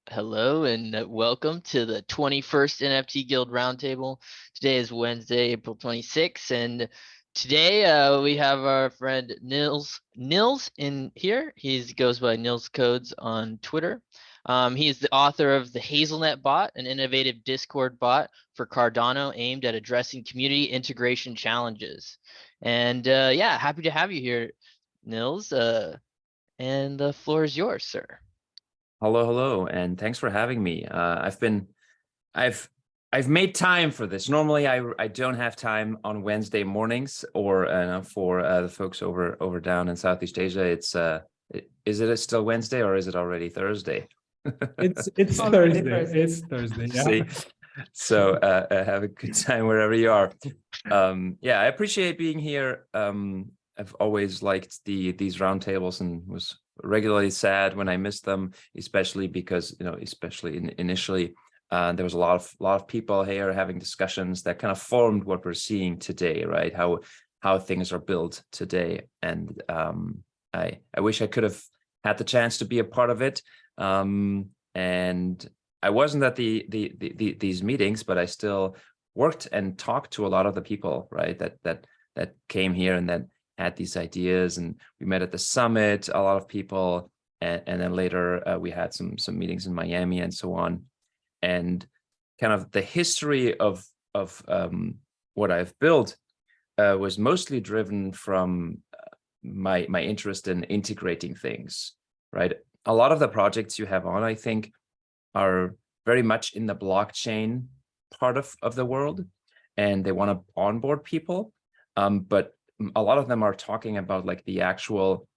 Hello and welcome to the 21st NFT Guild Roundtable. Today is Wednesday, April 26th, and today we have our friend Nils in here. He goes by Nils Codes on Twitter. He is the author of the HAZELnet bot, an innovative Discord bot for Cardano aimed at addressing community integration challenges. And yeah, happy to have you here, Nils. And the floor is yours, sir. Hello, and thanks for having me. I've made time for this. Normally, I don't have time on Wednesday mornings, or for the folks over down in Southeast Asia. Is it still Wednesday or is it already Thursday? It's Thursday. It's Thursday. Yeah. See, so have a good time wherever you are. Yeah, I appreciate being here. I've always liked these roundtables and was regularly sad when I missed them, especially because initially there was a lot of people here having discussions that kind of formed what we're seeing today, right? How things are built today, and I wish I could have had the chance to be a part of it. And I wasn't at these meetings, but I still worked and talked to a lot of the people, right? That came here and that had these ideas, and we met at the summit, a lot of people, and then later we had some meetings in Miami and so on. And kind of the history of what I've built was mostly driven from my interest in integrating things, right? A lot of the projects you have on, I think, are very much in the blockchain part of the world, and they want to onboard people, but a lot of them are talking about like the actual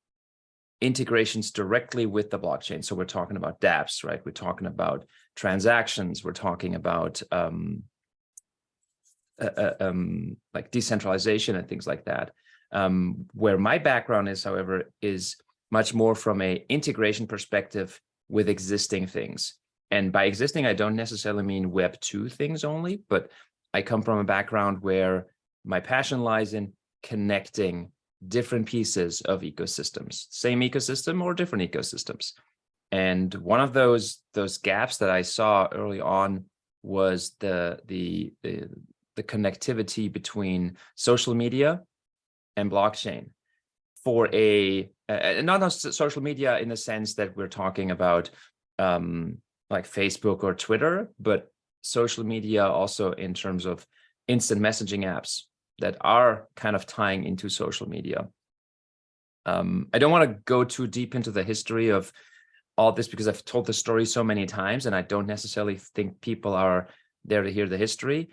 integrations directly with the blockchain. So we're talking about dApps, right? We're talking about transactions. We're talking about like decentralization and things like that. Where my background is, however, is much more from a integration perspective with existing things. And by existing, I don't necessarily mean Web 2 things only, but I come from a background where my passion lies in connecting different pieces of ecosystems, same ecosystem or different ecosystems. And one of those gaps that I saw early on was the connectivity between social media and blockchain. For not social media in the sense that we're talking about like Facebook or Twitter, but social media also in terms of instant messaging apps that are kind of tying into social media. I don't want to go too deep into the history of all this because I've told the story so many times, and I don't necessarily think people are there to hear the history.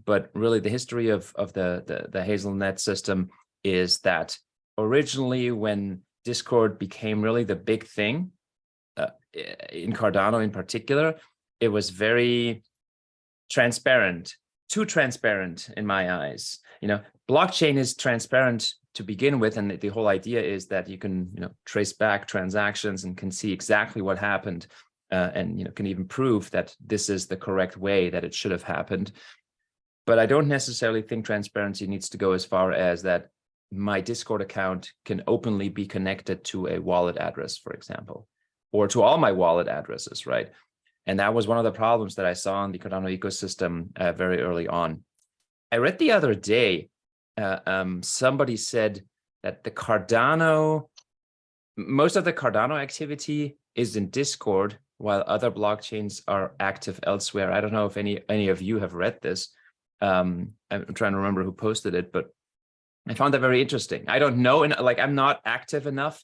But really, the history of the HAZELnet system is that originally, when Discord became really the big thing in Cardano in particular, it was very transparent, too transparent in my eyes. Blockchain is transparent to begin with, and the whole idea is that you can trace back transactions and can see exactly what happened, and can even prove that this is the correct way that it should have happened. But I don't necessarily think transparency needs to go as far as that my Discord account can openly be connected to a wallet address, for example, or to all my wallet addresses, right? And that was one of the problems that I saw in the Cardano ecosystem very early on. I read the other day, somebody said that most of the Cardano activity is in Discord, while other blockchains are active elsewhere. I don't know if any of you have read this. I'm trying to remember who posted it, but I found that very interesting. I don't know, and like I'm not active enough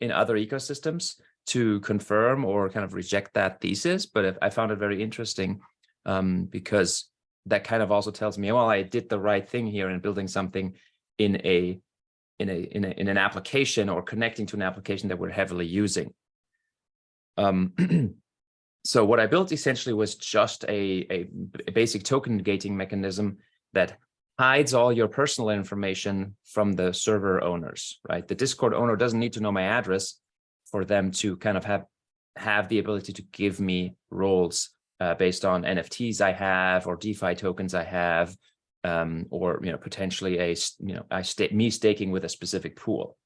in other ecosystems to confirm or kind of reject that thesis, but I found it very interesting because that kind of also tells me, well, I did the right thing here in building something in an application or connecting to an application that we're heavily using. So what I built essentially was just a basic token gating mechanism that hides all your personal information from the server owners, right? The Discord owner doesn't need to know my address for them to kind of have the ability to give me roles based on NFTs I have or DeFi tokens I have, or potentially me staking with a specific pool.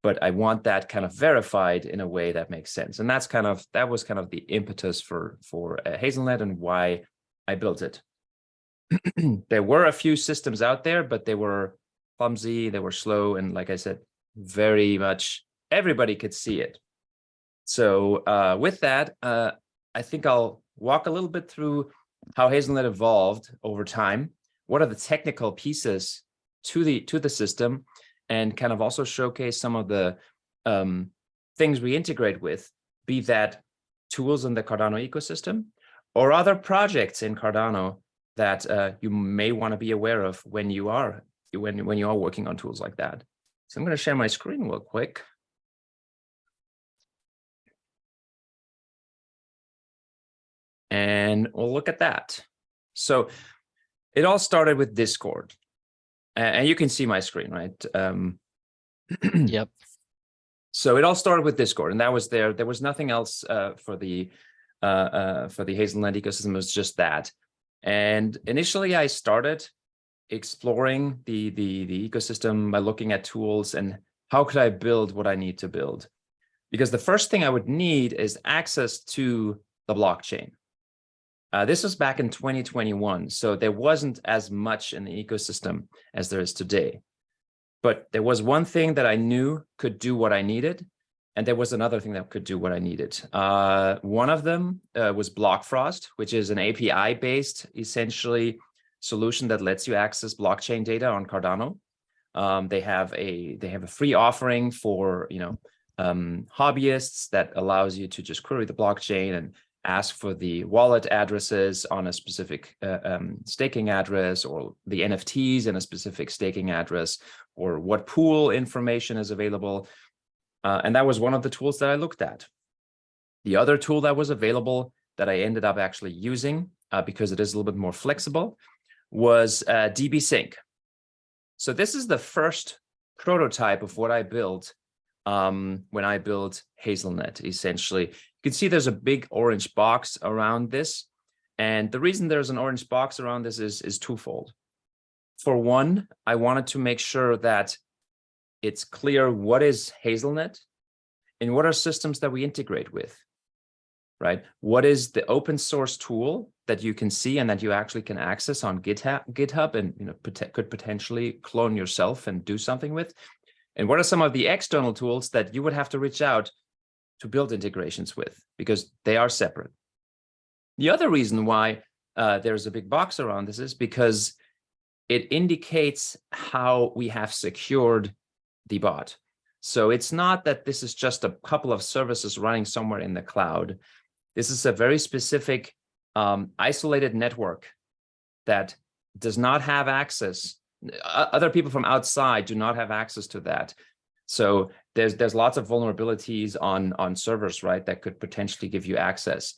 but I want that kind of verified in a way that makes sense. And that was kind of the impetus for HAZELnet and why I built it. There were a few systems out there, but they were clumsy, they were slow, and like I said, very much everybody could see it. So with that, I think I'll walk a little bit through how HAZELnet evolved over time. What are the technical pieces to the system, and kind of also showcase some of the things we integrate with, be that tools in the Cardano ecosystem or other projects in Cardano that you may want to be aware of when you are working on tools like that. So I'm going to share my screen real quick. And we'll look at that. So it all started with Discord. And you can see my screen, right? Yep. So it all started with Discord, and that was there. There was nothing else for the HAZELnet ecosystem. It was just that. And initially, I started exploring the ecosystem by looking at tools and how could I build what I need to build. Because the first thing I would need is access to the blockchain. This was back in 2021, so there wasn't as much in the ecosystem as there is today. But there was one thing that I knew could do what I needed, and there was another thing that could do what I needed. One of them was BlockFrost, which is an API-based, essentially, solution that lets you access blockchain data on Cardano. They have a free offering for hobbyists that allows you to just query the blockchain and ask for the wallet addresses on a specific staking address, or the NFTs in a specific staking address, or what pool information is available. And that was one of the tools that I looked at. The other tool that was available that I ended up actually using, because it is a little bit more flexible, was DB-Sync. So this is the first prototype of what I built when I built HAZELnet, essentially. You can see there's a big orange box around this. And the reason there's an orange box around this is twofold. For one, I wanted to make sure that it's clear what is HAZELnet and what are systems that we integrate with, right? What is the open source tool that you can see and that you actually can access on GitHub and could potentially clone yourself and do something with? And what are some of the external tools that you would have to reach out to build integrations with, because they are separate. The other reason why there's a big box around this is because it indicates how we have secured the bot. So it's not that this is just a couple of services running somewhere in the cloud. This is a very specific isolated network that does not have access. Other people from outside do not have access to that. So there's lots of vulnerabilities on servers, right, that could potentially give you access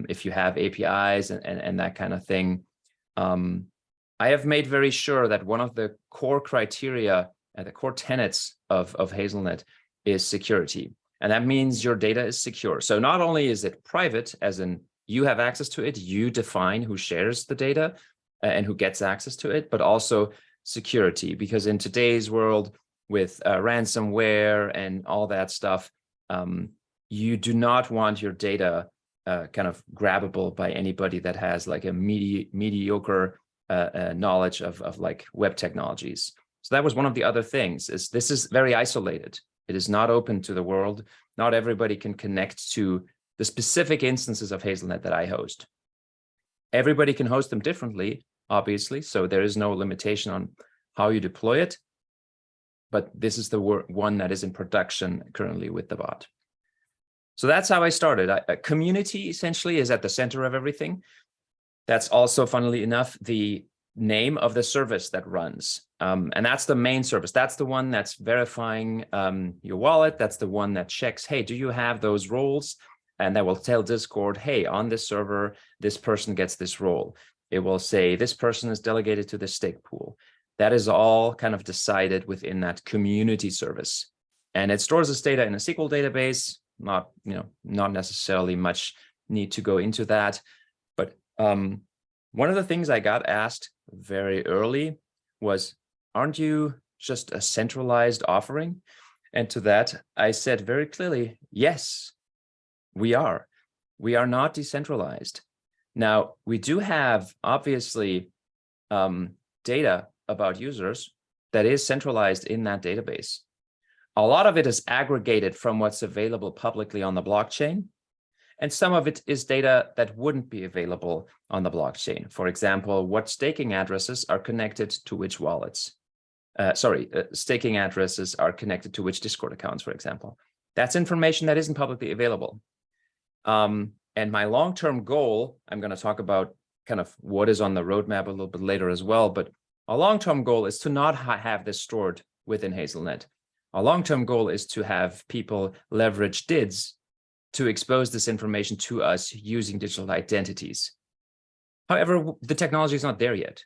if you have APIs and that kind of thing. I have made very sure that one of the core criteria and the core tenets of HAZELnet is security. And that means your data is secure. So not only is it private, as in you have access to it, you define who shares the data and who gets access to it, but also security, because in today's world, with ransomware and all that stuff, you do not want your data kind of grabbable by anybody that has like a mediocre knowledge of like web technologies. So that was one of the other things, is this is very isolated. It is not open to the world. Not everybody can connect to the specific instances of HAZELnet that I host. Everybody can host them differently, obviously, so there is no limitation on how you deploy it. But this is the one that is in production currently with the bot. So that's how I started. A community essentially is at the center of everything. That's also, funnily enough, the name of the service that runs. And that's the main service. That's the one that's verifying your wallet. That's the one that checks, hey, do you have those roles? And that will tell Discord, hey, on this server, this person gets this role. It will say this person is delegated to the stake pool. That is all kind of decided within that community service. And it stores this data in a SQL database, not necessarily much need to go into that. But one of the things I got asked very early was, aren't you just a centralized offering? And to that, I said very clearly, yes, we are. We are not decentralized. Now, we do have, obviously, data about users that is centralized in that database. A lot of it is aggregated from what's available publicly on the blockchain, and some of it is data that wouldn't be available on the blockchain. For example, what staking addresses are connected to which wallets. Staking addresses are connected to which Discord accounts, for example. That's information that isn't publicly available. And my long-term goal, I'm going to talk about kind of what is on the roadmap a little bit later as well, but a long-term goal is to not have this stored within HAZELnet. Our long-term goal is to have people leverage DIDs to expose this information to us using digital identities. However, the technology is not there yet.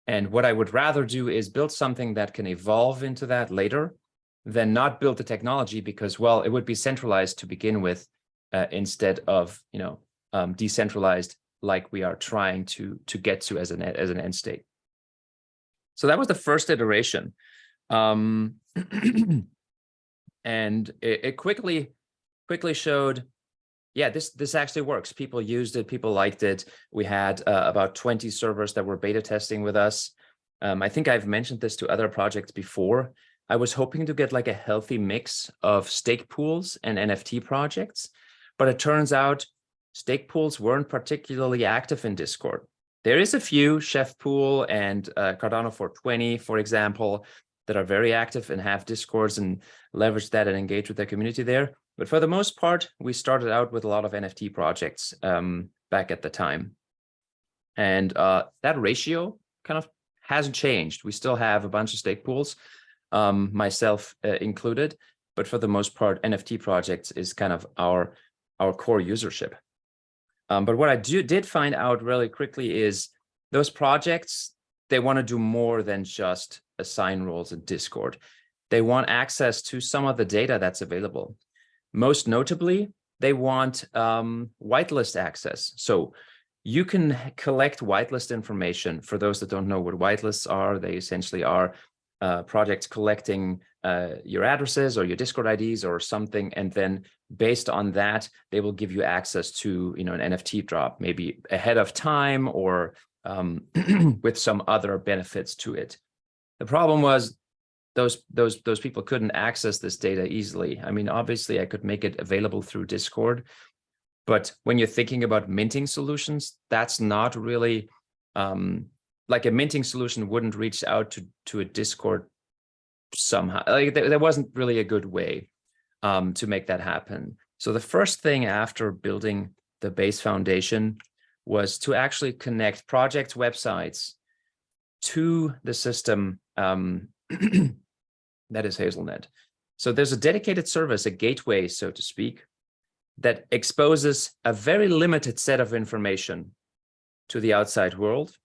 And what I would rather do is build something that can evolve into that later than not build the technology, because, well, it would be centralized to begin with instead of, decentralized like we are trying to get to as an end state. So that was the first iteration. And it quickly showed, yeah, this actually works. People used it, people liked it. We had about 20 servers that were beta testing with us. I think I've mentioned this to other projects before. I was hoping to get like a healthy mix of stake pools and NFT projects, but it turns out stake pools weren't particularly active in Discord. There is a few, Chef Pool and Cardano 420, for example, that are very active and have Discords and leverage that and engage with their community there. But for the most part, we started out with a lot of NFT projects back at the time. And that ratio kind of hasn't changed. We still have a bunch of stake pools, myself included. But for the most part, NFT projects is kind of our core usership. But what I did find out really quickly is those projects, they want to do more than just assign roles in Discord. They want access to some of the data that's available. Most notably, they want whitelist access. So you can collect whitelist information. For those that don't know what whitelists are, they essentially are projects collecting your addresses or your Discord IDs or something, and then based on that, they will give you access to an NFT drop, maybe ahead of time or with some other benefits to it. The problem was those people couldn't access this data easily. I mean, obviously, I could make it available through Discord, but when you're thinking about minting solutions, that's not really like a minting solution wouldn't reach out to a Discord somehow. Like there wasn't really a good way to make that happen. So the first thing after building the base foundation was to actually connect projects' websites to the system that is HAZELnet. So there's a dedicated service, a gateway, so to speak, that exposes a very limited set of information to the outside world.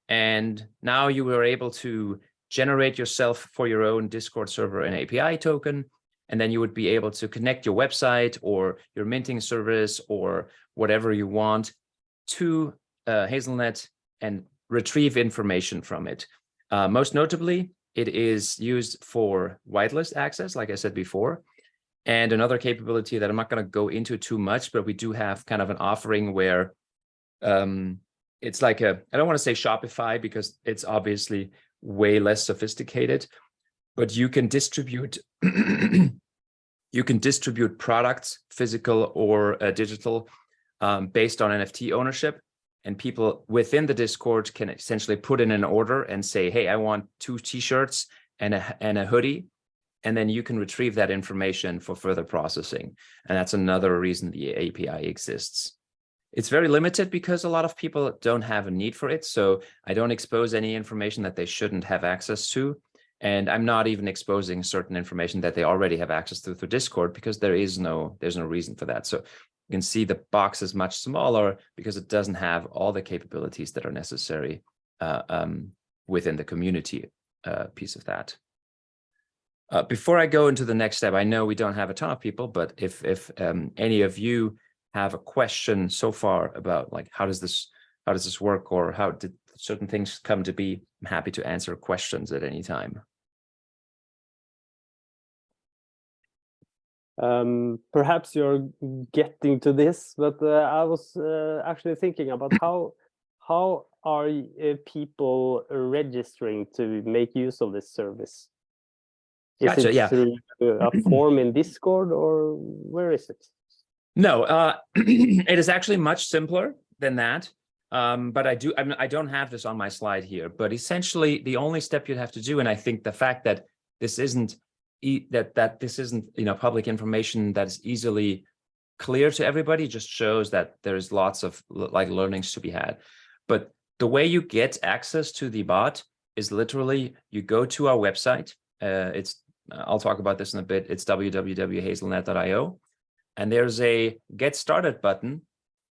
And now you were able to generate yourself for your own Discord server an API token, and then you would be able to connect your website or your minting service or whatever you want to HAZELnet and retrieve information from it. Most notably, it is used for whitelist access, like I said before. And another capability that I'm not going to go into too much, but we do have kind of an offering where it's like I don't want to say Shopify because it's obviously way less sophisticated, but you can distribute products, physical or digital, based on NFT ownership. And people within the Discord can essentially put in an order and say, hey, I want 2 t-shirts and a hoodie. And then you can retrieve that information for further processing. And that's another reason the API exists. It's very limited because a lot of people don't have a need for it. So I don't expose any information that they shouldn't have access to. And I'm not even exposing certain information that they already have access to through Discord because there's no reason for that. So you can see the box is much smaller because it doesn't have all the capabilities that are necessary within the community piece of that. Before I go into the next step, I know we don't have a ton of people, but if any of you have a question so far about like how does this work or how did certain things come to be, I'm happy to answer questions at any time. Perhaps you're getting to this, but I was actually thinking about how are people registering to make use of this service? Is Gotcha, it yeah. through a form in Discord, or where is it? No, it is actually much simpler than that. But I don't have this on my slide here, but essentially the only step you'd have to do, and I think the fact that this isn't this isn't, you know, public information that is easily clear to everybody, just shows that there's lots of like learnings to be had. But the way you get access to the bot is literally you go to our website. I'll talk about this in a bit. It's www.hazelnet.io, and there's a get started button.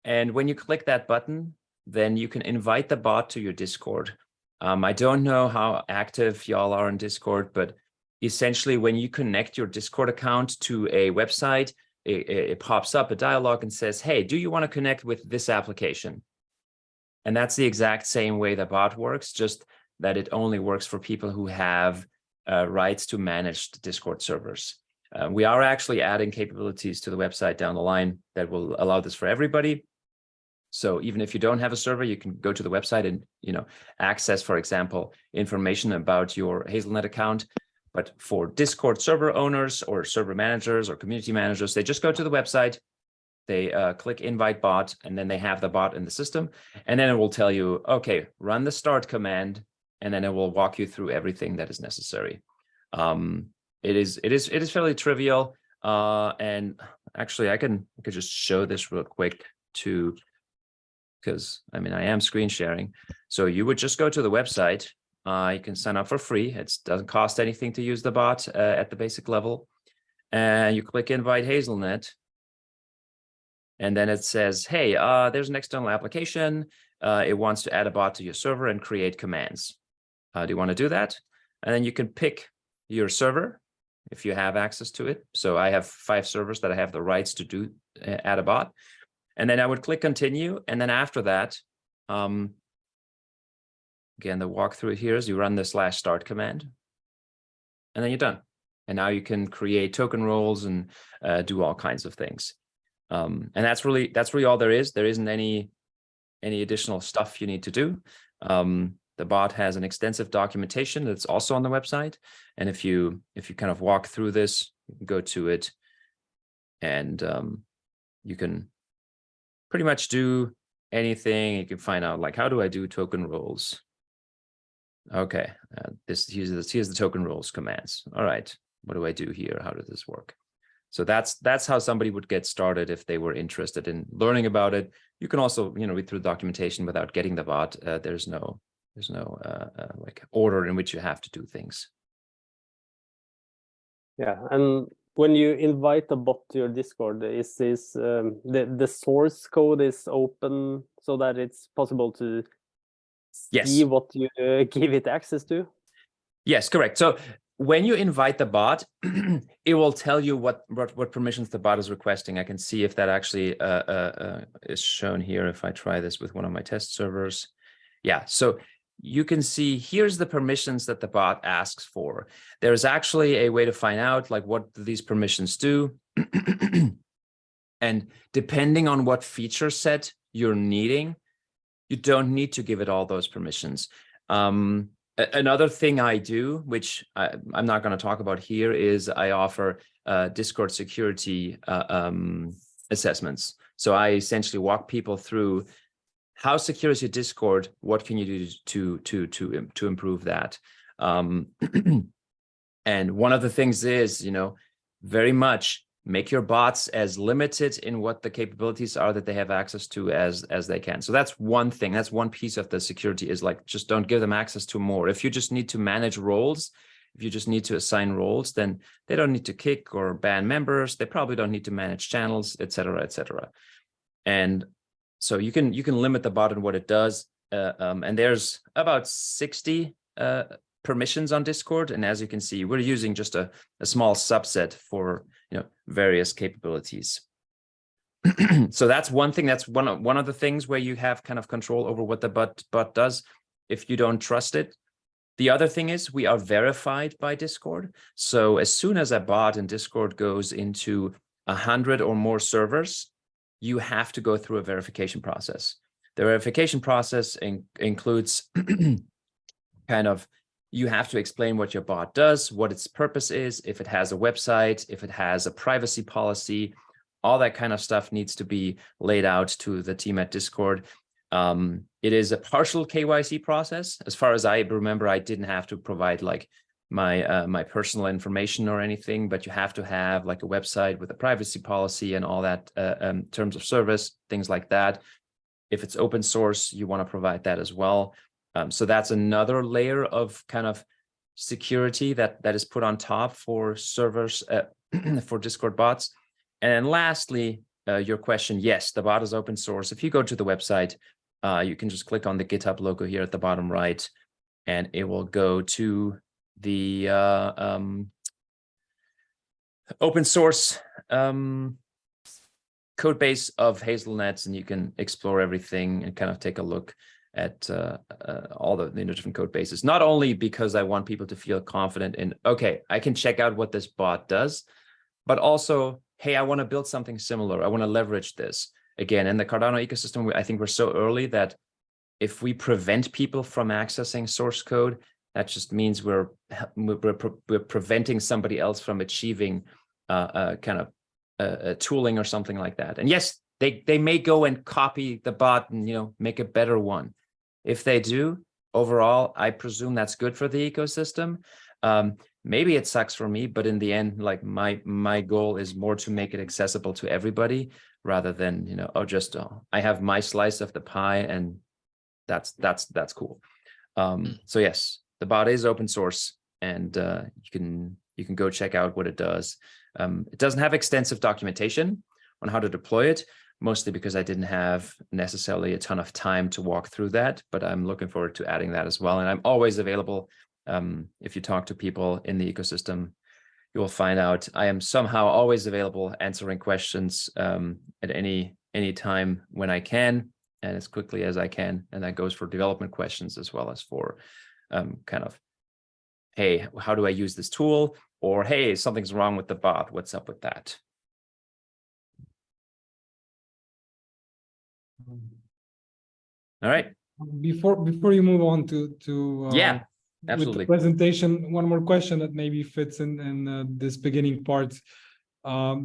And when you click that button, then you can invite the bot to your Discord. I don't know how active y'all are in Discord, but essentially when you connect your Discord account to a website, it pops up a dialog and says, hey, do you want to connect with this application? And that's the exact same way the bot works, just that it only works for people who have rights to managed Discord servers. We are actually adding capabilities to the website down the line that will allow this for everybody. So even if you don't have a server, you can go to the website and, you know, access, for example, information about your HAZELnet account. But for Discord server owners or server managers or community managers, they just go to the website, they click invite bot, and then they have the bot in the system. And then it will tell you, okay, run the start command, and then it will walk you through everything that is necessary. It is fairly trivial. And actually I could just show this real quick too, because I mean, I am screen sharing. So you would just go to the website. You can sign up for free. It doesn't cost anything to use the bot at the basic level. And you click invite HAZELnet. And then it says, hey, there's an external application. It wants to add a bot to your server and create commands. Do you want to do that? And then you can pick your server if you have access to it. So I have 5 servers that I have the rights to add a bot. And then I would click continue. And then after that, again, the walkthrough here is you run the /start command, and then you're done. And now you can create token roles and do all kinds of things. And that's really all there is. There isn't any additional stuff you need to do. The bot has an extensive documentation that's also on the website. And if you kind of walk through this, you can go to it, and you can pretty much do anything. You can find out, like, how do I do token roles? Okay, here's the token roles commands. All right, what do I do here? How does this work? So that's how somebody would get started if they were interested in learning about it. You can also, you know, read through the documentation without getting the bot. There's no like order in which you have to do things. Yeah, and when you invite a bot to your Discord, is this the source code is open so that it's possible to see what you give it access to? Yes, correct. So when you invite the bot, it will tell you what permissions the bot is requesting. I can see if that actually is shown here if I try this with one of my test servers. Yeah, so you can see here's the permissions that the bot asks for. There's actually a way to find out, like, what these permissions do. And depending on what feature set you're needing, you don't need to give it all those permissions. Another thing I do, which I'm not going to talk about here, is I offer Discord security assessments. So I essentially walk people through how secure is your Discord, what can you do to improve that. And one of the things is, you know, very much make your bots as limited in what the capabilities are that they have access to as they can. So that's one thing. That's one piece of the security, is like, just don't give them access to more. If you just need to manage roles, if you just need to assign roles, then they don't need to kick or ban members. They probably don't need to manage channels, et cetera, et cetera. And so you can limit the bot and what it does. And there's about 60 permissions on Discord. And as you can see, we're using just a small subset for, you know, various capabilities. So that's one thing. That's one of the things where you have kind of control over what the bot does. If you don't trust it, The other thing is we are verified by Discord. So as soon as a bot in Discord goes into 100 or more servers, you have to go through a verification process. The verification process includes kind of, you have to explain what your bot does, what its purpose is, if it has a website, if it has a privacy policy, all that kind of stuff needs to be laid out to the team at Discord. It is a partial KYC process. As far as I remember, I didn't have to provide like my personal information or anything, but you have to have like a website with a privacy policy and all that, terms of service, things like that. If it's open source, you want to provide that as well. So that's another layer of kind of security that is put on top for servers, for Discord bots. And then lastly, your question, yes, the bot is open source. If you go to the website, you can just click on the GitHub logo here at the bottom right, and it will go to the open source code base of HAZELnet, and you can explore everything and kind of take a look at all the different code bases. Not only because I want people to feel confident in, okay, I can check out what this bot does, but also, hey, I want to build something similar. I want to leverage this. Again, in the Cardano ecosystem, I think we're so early that if we prevent people from accessing source code, that just means we're preventing somebody else from achieving kind of a tooling or something like that. And yes, they may go and copy the bot and make a better one. If they do, overall, I presume that's good for the ecosystem. Maybe it sucks for me, but in the end, like my goal is more to make it accessible to everybody rather than I have my slice of the pie and that's cool. So yes, the bot is open source, and you can go check out what it does. It doesn't have extensive documentation on how to deploy it, mostly because I didn't have necessarily a ton of time to walk through that, but I'm looking forward to adding that as well. And I'm always available. If you talk to people in the ecosystem, you will find out I am somehow always available answering questions at any time when I can and as quickly as I can. And that goes for development questions as well as for kind of, hey, how do I use this tool? Or, hey, something's wrong with the bot. What's up with that? All right. Before you move on to yeah, with absolutely. the presentation, one more question that maybe fits in this beginning part.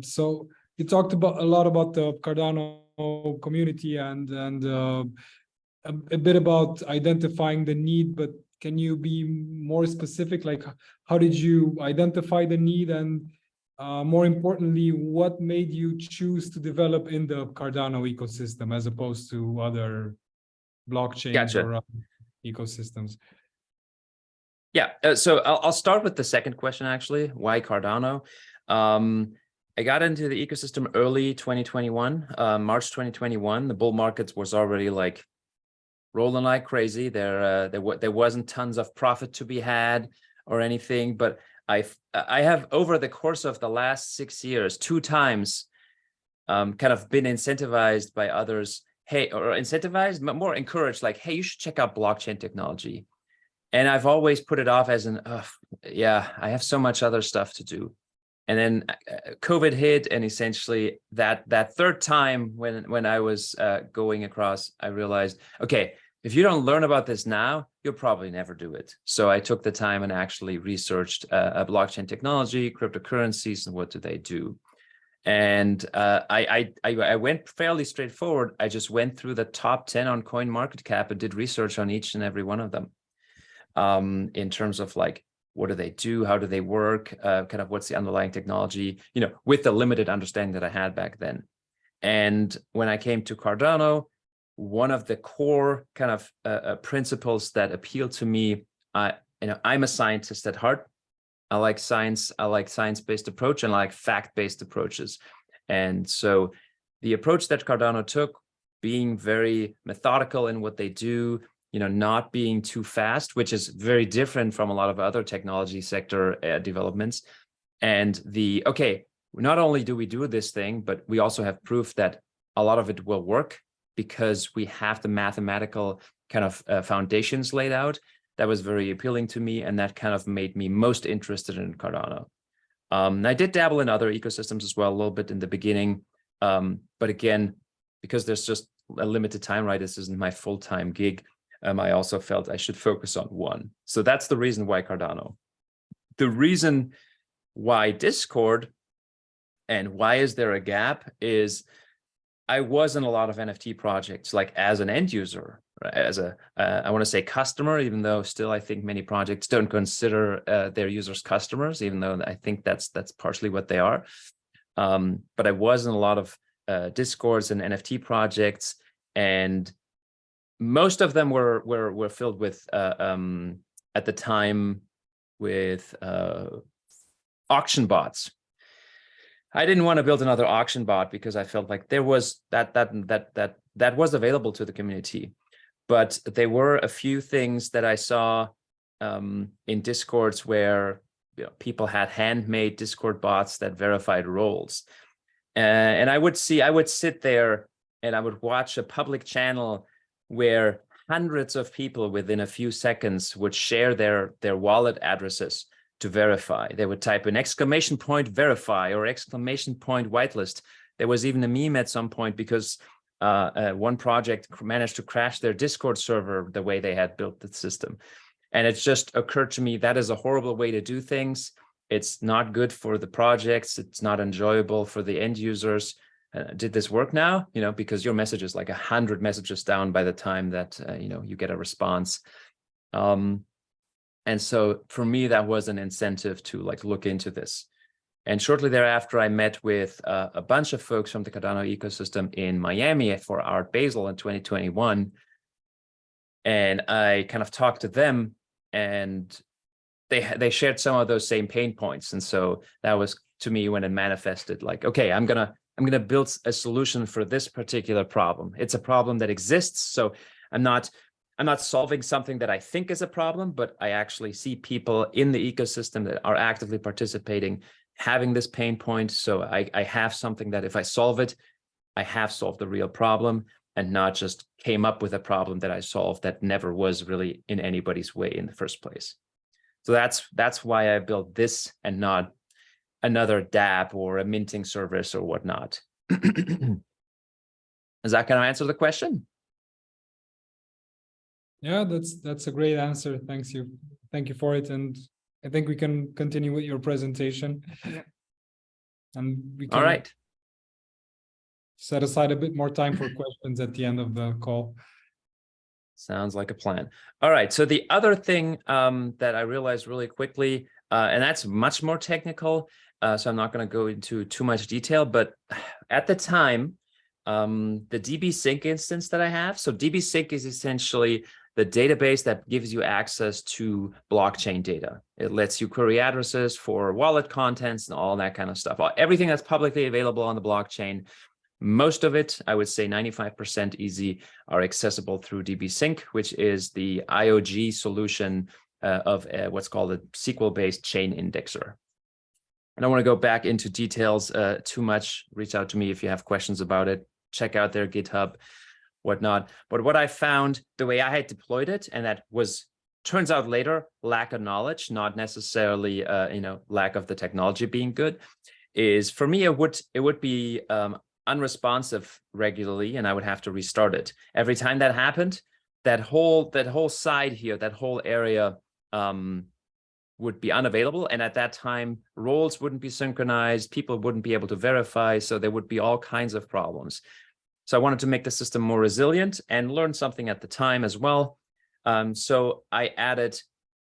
So you talked a lot about the Cardano community and a bit about identifying the need, but can you be more specific? Like, how did you identify the need, and more importantly, what made you choose to develop in the Cardano ecosystem as opposed to other blockchains or other ecosystems? Yeah, so I'll start with the second question, actually. Why Cardano? I got into the ecosystem early 2021, March 2021. The bull markets was already like rolling like crazy. There wasn't tons of profit to be had or anything, but I have over the course of the last 6 years, 2 times kind of been incentivized by others. Hey, or incentivized, but more encouraged, like, hey, you should check out blockchain technology. And I've always put it off as yeah, I have so much other stuff to do. And then COVID hit, and essentially that third time when I was going across, I realized, okay, if you don't learn about this now, you'll probably never do it. So I took the time and actually researched blockchain technology, cryptocurrencies, and what do they do. And I went fairly straightforward. I just went through the top 10 on CoinMarketCap and did research on each and every one of them. In terms of like, what do they do? How do they work? Kind of what's the underlying technology, with the limited understanding that I had back then. And when I came to Cardano, one of the core kind of principles that appealed to me, I'm a scientist at heart. I like science. I like science-based approach, and I like fact-based approaches. And so the approach that Cardano took, being very methodical in what they do, not being too fast, which is very different from a lot of other technology sector developments. And okay, not only do we do this thing, but we also have proof that a lot of it will work because we have the mathematical kind of foundations laid out. that was very appealing to me, and that kind of made me most interested in Cardano. I did dabble in other ecosystems as well, a little bit in the beginning. But again, because there's just a limited time, right? This isn't my full-time gig. I also felt I should focus on one. So that's the reason why Cardano. The reason why Discord and why is there a gap is I was in a lot of NFT projects, like as an end user, as a, I want to say customer, even though still I think many projects don't consider their users customers, even though I think that's partially what they are. But I was in a lot of Discords and NFT projects, and most of them were filled with at the time with auction bots. I didn't want to build another auction bot because I felt like there was that was available to the community, but there were a few things that I saw in Discords where people had handmade Discord bots that verified roles, and I would sit there and I would watch a public channel where hundreds of people within a few seconds would share their wallet addresses to verify. They would type an exclamation point verify or exclamation point whitelist. There was even a meme at some point because one project managed to crash their Discord server the way they had built the system. And it just occurred to me that is a horrible way to do things. It's not good for the projects. It's not enjoyable for the end users. Did this work now? Because your message is like 100 messages down by the time that you get a response. And so for me, that was an incentive to look into this. And shortly thereafter, I met with a bunch of folks from the Cardano ecosystem in Miami for Art Basel in 2021. And I kind of talked to them, and they shared some of those same pain points. And so that was, to me, when it manifested, like, okay, I'm gonna build a solution for this particular problem. It's a problem that exists. So I'm not solving something that I think is a problem, but I actually see people in the ecosystem that are actively participating, having this pain point. So I have something that if I solve it, I have solved the real problem, and not just came up with a problem that I solved that never was really in anybody's way in the first place. So that's why I built this and not another dApp or a minting service or whatnot. Does that kind of answer the question? Yeah, that's a great answer. Thank you for it. And I think we can continue with your presentation. And we can All right. set aside a bit more time for questions at the end of the call. Sounds like a plan. All right. So the other thing that I realized really quickly, and that's much more technical, so I'm not going to go into too much detail, but at the time, the dbSync instance that I have, so dbSync is essentially the database that gives you access to blockchain data. It lets you query addresses for wallet contents and all that kind of stuff. Everything that's publicly available on the blockchain, most of it, I would say 95% easy, are accessible through dbSync, which is the IOG solution of what's called a SQL-based chain indexer. I don't want to go back into details too much. Reach out to me if you have questions about it. Check out their GitHub, whatnot. But what I found, the way I had deployed it, and that turns out later, lack of knowledge, not necessarily lack of the technology being good, is for me it would be unresponsive regularly, and I would have to restart it. Every time that happened, that whole side here, that whole area would be unavailable. And at that time, roles wouldn't be synchronized, people wouldn't be able to verify, so there would be all kinds of problems. So I wanted to make the system more resilient and learn something at the time as well. So I added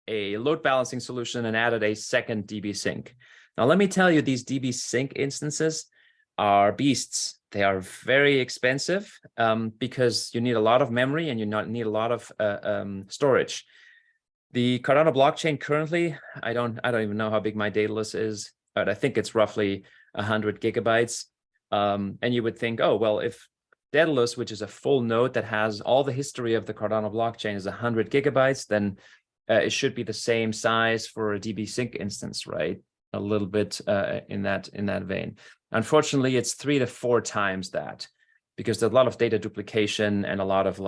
a load balancing solution and added a second dbSync. Now, let me tell you, these dbSync instances are beasts. They are very expensive because you need a lot of memory and you need a lot of storage. The Cardano blockchain currently, I don't even know how big my Daedalus is, but I think it's roughly 100 gigabytes. And you would think, oh, well, if Daedalus, which is a full node that has all the history of the Cardano blockchain, is 100 gigabytes, then it should be the same size for a dbSync instance, right? A little bit in that vein. Unfortunately, it's 3 to 4 times that, because there's a lot of data duplication and a lot of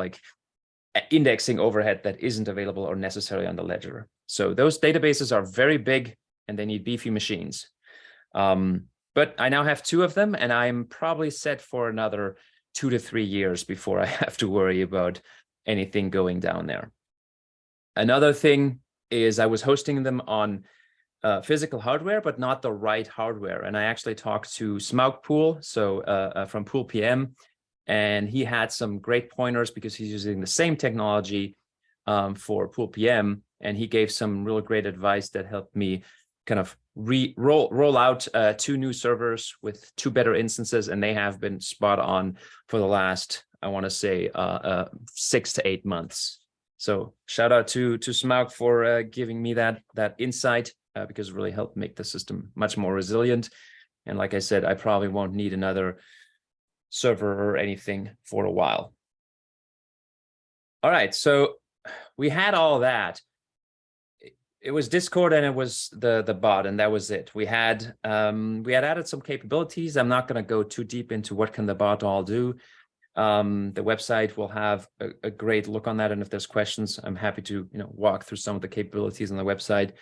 indexing overhead that isn't available or necessary on the ledger. So those databases are very big and they need beefy machines. But I now have 2 of them, and I'm probably set for another 2 to 3 years before I have to worry about anything going down there. Another thing is I was hosting them on physical hardware, but not the right hardware. And I actually talked to Smaug Pool, so from Pool PM, and he had some great pointers because he's using the same technology for Pool PM, and he gave some real great advice that helped me kind of roll out 2 new servers with 2 better instances, and they have been spot on for the last, I want to say, 6 to 8 months. So shout out to Smaug for giving me that insight, because it really helped make the system much more resilient. And like I said, I probably won't need another server or anything for a while. All right, so we had all that. It was Discord and it was the bot, and that was it. We had added some capabilities. I'm not going to go too deep into what can the bot all do. The website will have a great look on that, and if there's questions, I'm happy to walk through some of the capabilities on the website.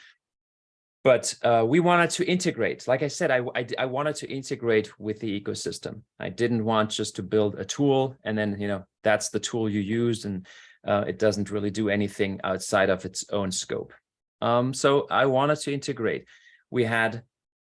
But we wanted to integrate. Like I said, I wanted to integrate with the ecosystem. I didn't want just to build a tool and then that's the tool you used, and it doesn't really do anything outside of its own scope. So I wanted to integrate. We had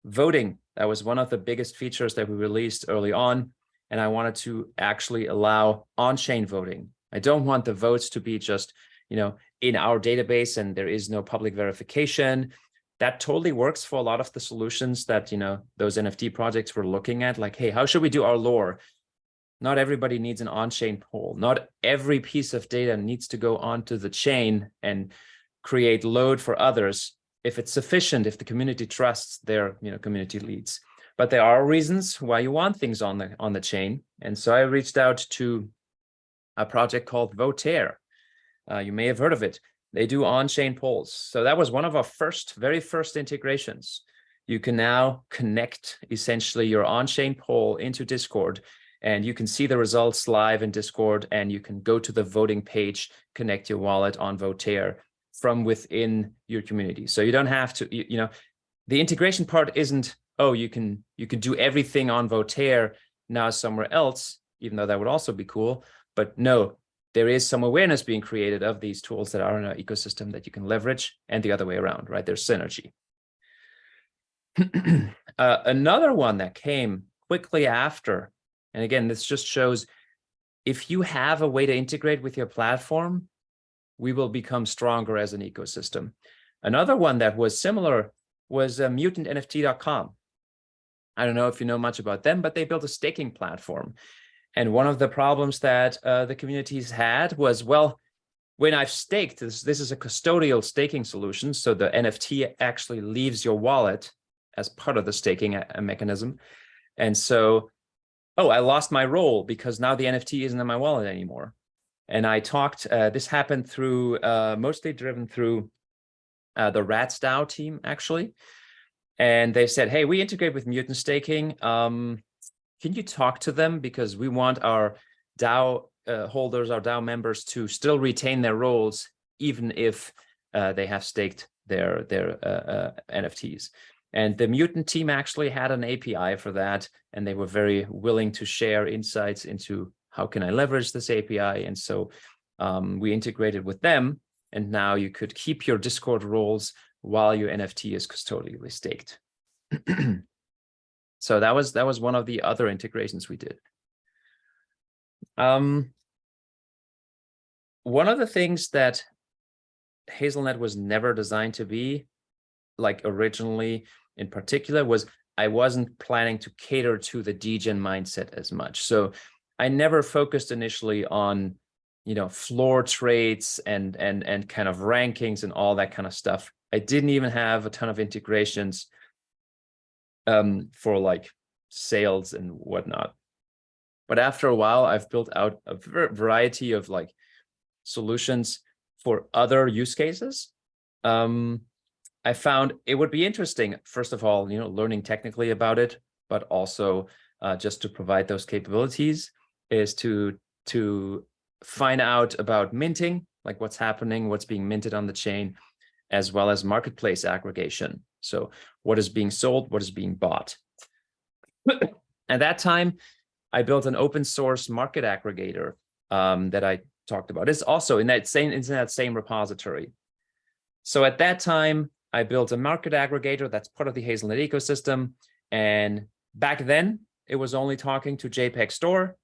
voting. That was one of the biggest features that we released early on. And I wanted to actually allow on-chain voting. I don't want the votes to be just, in our database and there is no public verification. That totally works for a lot of the solutions that, those NFT projects were looking at. Like, hey, how should we do our lore? Not everybody needs an on-chain poll. Not every piece of data needs to go onto the chain and create load for others if it's sufficient, if the community trusts their community leads. But there are reasons why you want things on the chain. And so I reached out to a project called Votaire. You may have heard of it. They do on-chain polls. So that was one of our very first integrations. You can now connect essentially your on-chain poll into Discord, and you can see the results live in Discord, and you can go to the voting page, connect your wallet on Votaire from within your community. So you don't have to, the integration part isn't, oh, you can do everything on Votaire now somewhere else, even though that would also be cool. But no, there is some awareness being created of these tools that are in our ecosystem that you can leverage, and the other way around, right? There's synergy. Another one that came quickly after, and again, this just shows if you have a way to integrate with your platform, we will become stronger as an ecosystem. Another one that was similar was mutantnft.com. I don't know if you know much about them, but they built a staking platform. And one of the problems that the communities had was, well, when I've staked, this is a custodial staking solution. So the NFT actually leaves your wallet as part of the staking mechanism. And so, oh, I lost my role because now the NFT isn't in my wallet anymore. And I talked, this happened through, mostly driven through the RatsDAO team, actually. And they said, hey, we integrate with Mutant Staking. Can you talk to them? Because we want our DAO holders, our DAO members to still retain their roles, even if they have staked their NFTs. And the Mutant team actually had an API for that, and they were very willing to share insights into how can I leverage this API? And so we integrated with them, and now you could keep your Discord roles while your NFT is custodially staked. So that was one of the other integrations we did. One of the things that HAZELnet was never designed to be, like originally in particular, was I wasn't planning to cater to the degen mindset as much. So I never focused initially on, floor trades and kind of rankings and all that kind of stuff. I didn't even have a ton of integrations for like sales and whatnot. But after a while, I've built out a variety of like solutions for other use cases. I found it would be interesting, first of all, learning technically about it, but also just to provide those capabilities is to find out about minting, like what's happening, what's being minted on the chain, as well as marketplace aggregation. So what is being sold, what is being bought. At that time, I built an open source market aggregator that I talked about. It's also in that same repository. So at that time, I built a market aggregator that's part of the HAZELnet ecosystem. And back then, it was only talking to JPEG Store.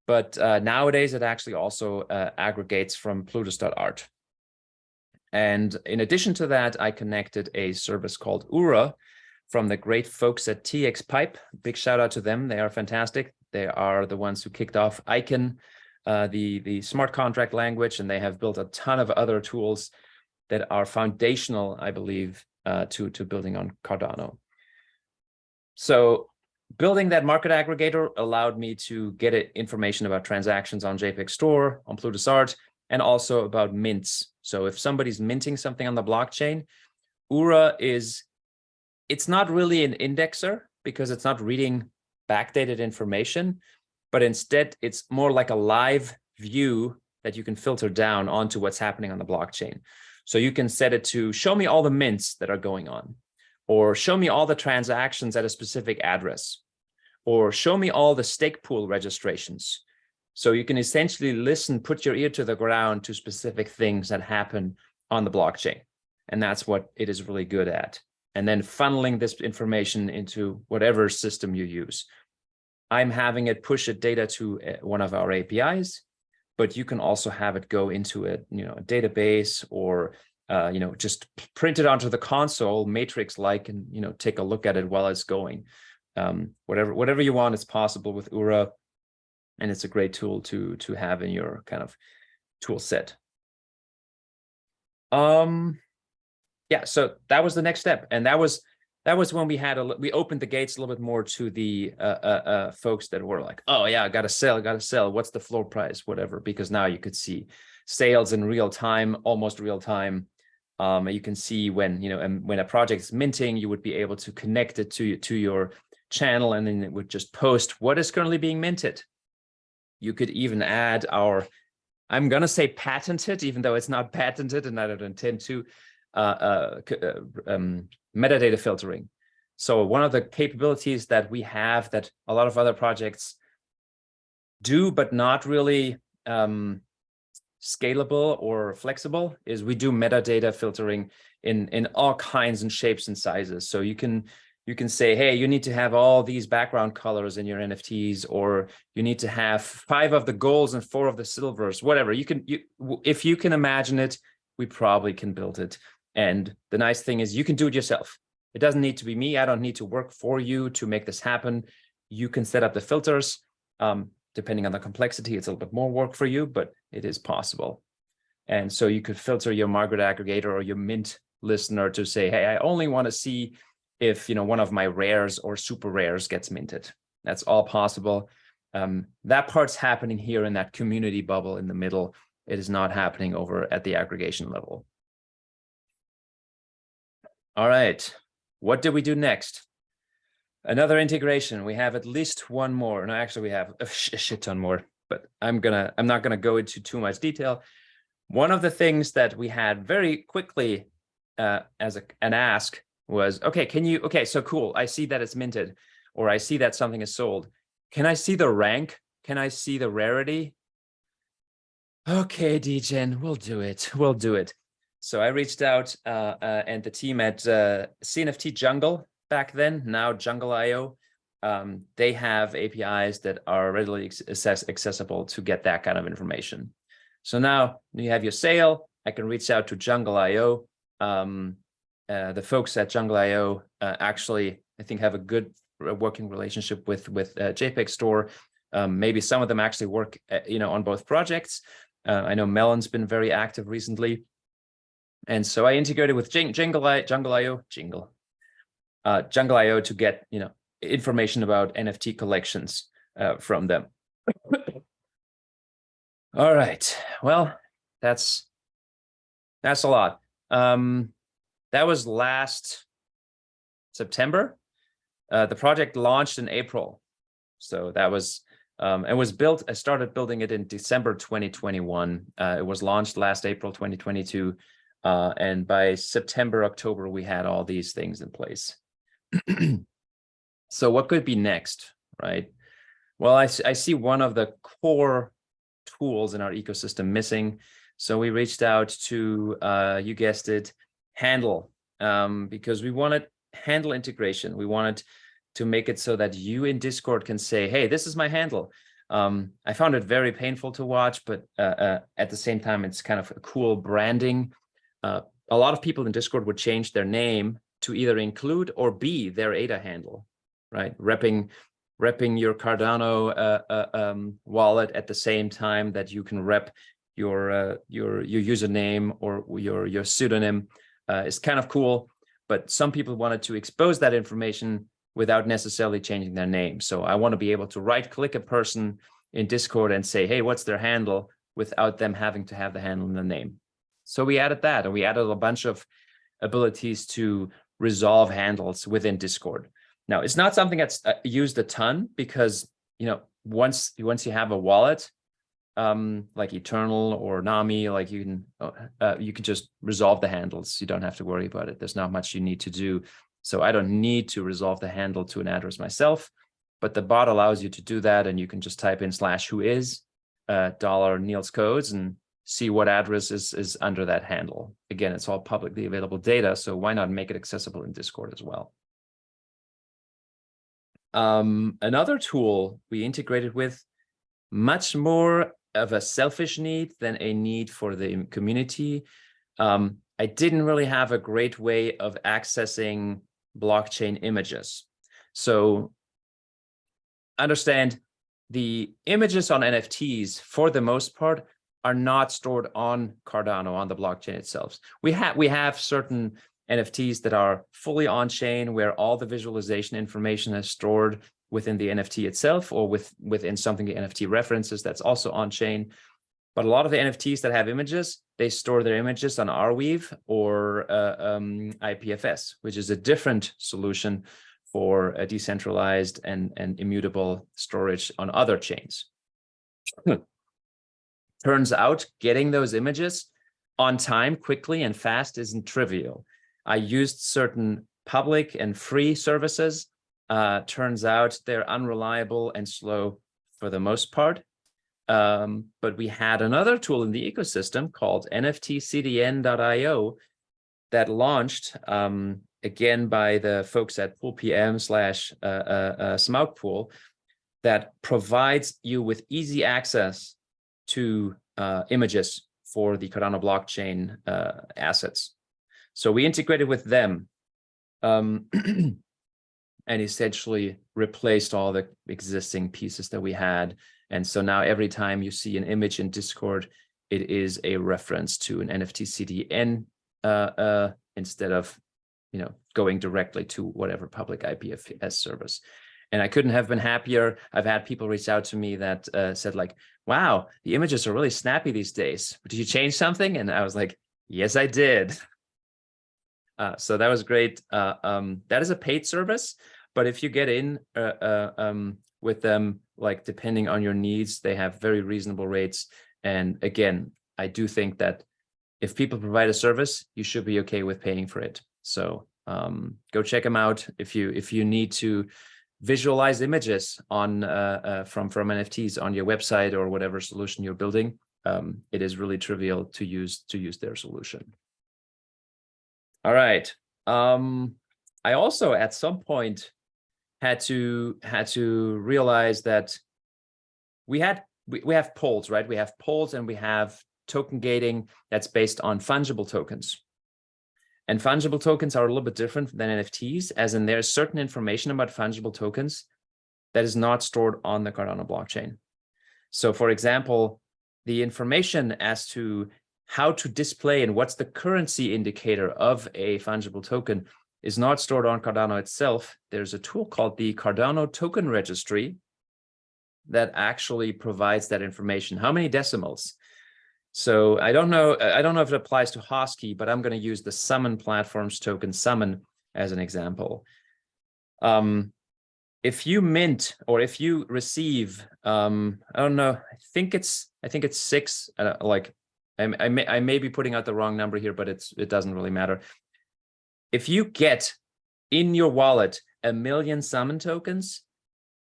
But nowadays, it actually also aggregates from Plutus.art. And in addition to that, I connected a service called Ura from the great folks at TX Pipe. Big shout out to them. They are fantastic. They are the ones who kicked off Icon, the smart contract language, and they have built a ton of other tools that are foundational, I believe, to building on Cardano. So building that market aggregator allowed me to get information about transactions on JPEG Store, on Plutus.art, and also about mints. So if somebody's minting something on the blockchain, Ura it's not really an indexer because it's not reading backdated information, but instead it's more like a live view that you can filter down onto what's happening on the blockchain. So you can set it to show me all the mints that are going on, or show me all the transactions at a specific address, or show me all the stake pool registrations. So you can essentially listen, put your ear to the ground to specific things that happen on the blockchain. And that's what it is really good at. And then funneling this information into whatever system you use. I'm having it push a data to one of our APIs, but you can also have it go into a database, or just print it onto the console, matrix-like, and take a look at it while it's going. Whatever you want is possible with Ura, and it's a great tool to have in your kind of tool set. Yeah, so that was the next step, and that was when we opened the gates a little bit more to the folks that were like, oh yeah, gotta sell. What's the floor price, whatever? Because now you could see sales in real time, almost real time. You can see when a project is minting, you would be able to connect it to your channel, and then it would just post what is currently being minted. You could even add our, I'm gonna say patented, even though it's not patented and I don't intend to, metadata filtering. So one of the capabilities that we have that a lot of other projects do, but not really scalable or flexible, is we do metadata filtering in all kinds and shapes and sizes. So you can say, hey, you need to have all these background colors in your NFTs, or you need to have 5 of the golds and 4 of the silvers, whatever. If you can imagine it, we probably can build it. And the nice thing is you can do it yourself. It doesn't need to be me. I don't need to work for you to make this happen. You can set up the filters. Depending on the complexity, it's a little bit more work for you, but it is possible. And so you could filter your market aggregator or your mint listener to say, hey, I only want to see if one of my rares or super rares gets minted. That's all possible. That part's happening here in that community bubble in the middle. It is not happening over at the aggregation level. All right, what did we do next? Another integration. We have at least one more. No, actually, we have a shit ton more, but I'm not gonna go into too much detail. One of the things that we had very quickly as an ask was, okay, so cool. I see that it's minted, or I see that something is sold. Can I see the rank? Can I see the rarity? Okay, DGen, we'll do it. So I reached out and the team at CNFT Jungle back then, now Jungle.io, they have APIs that are readily accessible to get that kind of information. So now you have your sale. I can reach out to Jungle.io. The folks at Jungle.io actually, I think, have a good working relationship with JPEG Store. Maybe some of them actually work, on both projects. I know Melon's been very active recently. And so I integrated with Jungle.io to get information about NFT collections from them. All right, well, that's a lot. That was last September. The project launched in April, so that was It was built, I started building it in December 2021. It was launched last April 2022. And by September, October, we had all these things in place. So what could be next, right? Well, I see one of the core tools in our ecosystem missing. So we reached out to, you guessed it, Handle, because we wanted handle integration. We wanted to make it so that you in Discord can say, hey, this is my handle. I found it very painful to watch, but at the same time, it's kind of a cool branding. A lot of people in Discord would change their name to either include or be their ADA handle, right? Repping your Cardano wallet at the same time that you can rep your username or your pseudonym is kind of cool. But some people wanted to expose that information without necessarily changing their name. So I want to be able to right-click a person in Discord and say, hey, what's their handle, without them having to have the handle in the name. So we added that, and we added a bunch of abilities to resolve handles within Discord. Now, it's not something that's used a ton because, you know, once you have a wallet, like Eternal or Nami, like you can just resolve the handles. You don't have to worry about it. There's not much you need to do. So I don't need to resolve the handle to an address myself, but the bot allows you to do that, and you can just type in /whois $Nils codes and see what address is under that handle. Again, it's all publicly available data, so why not make it accessible in Discord as well? Another tool we integrated with, much more of a selfish need than a need for the community. I didn't really have a great way of accessing blockchain images. So understand, the images on NFTs, for the most part, are not stored on Cardano, on the blockchain itself. We have certain NFTs that are fully on-chain, where all the visualization information is stored within the NFT itself, or within something the NFT references that's also on-chain. But a lot of the NFTs that have images, they store their images on Arweave or IPFS, which is a different solution for a decentralized and immutable storage on other chains. Turns out getting those images on time, quickly and fast isn't trivial. I used certain public and free services. Turns out they're unreliable and slow for the most part. But we had another tool in the ecosystem called NFTCDN.io that launched, again, by the folks at poolpm/Smaug Pool, that provides you with easy access to images for the Cardano blockchain assets. So we integrated with them and essentially replaced all the existing pieces that we had. And so now every time you see an image in Discord, it is a reference to an NFT CDN instead of, you know, going directly to whatever public IPFS service. And I couldn't have been happier. I've had people reach out to me that said like, wow, the images are really snappy these days. Did you change something? And I was like, yes, I did. So that was great. That is a paid service, but if you get in with them, like depending on your needs, they have very reasonable rates. And again, I do think that if people provide a service, you should be okay with paying for it. So go check them out if you need to visualize images on from NFTs on your website or whatever solution you're building. It is really trivial to use their solution. All right. I also at some point had to realize that we have polls, right? We have polls and we have token gating that's based on fungible tokens. And fungible tokens are a little bit different than NFTs, as in there's certain information about fungible tokens that is not stored on the Cardano blockchain. So for example, the information as to how to display and what's the currency indicator of a fungible token is not stored on Cardano itself. There's a tool called the Cardano Token Registry that actually provides that information. How many decimals? So I don't know if it applies to Hosky, but I'm going to use the Summon platform's token Summon as an example. if you mint or if you receive, I don't know, I think it's 6. Like I may be putting out the wrong number here, but it doesn't really matter. If you get in your wallet 1 million summon tokens,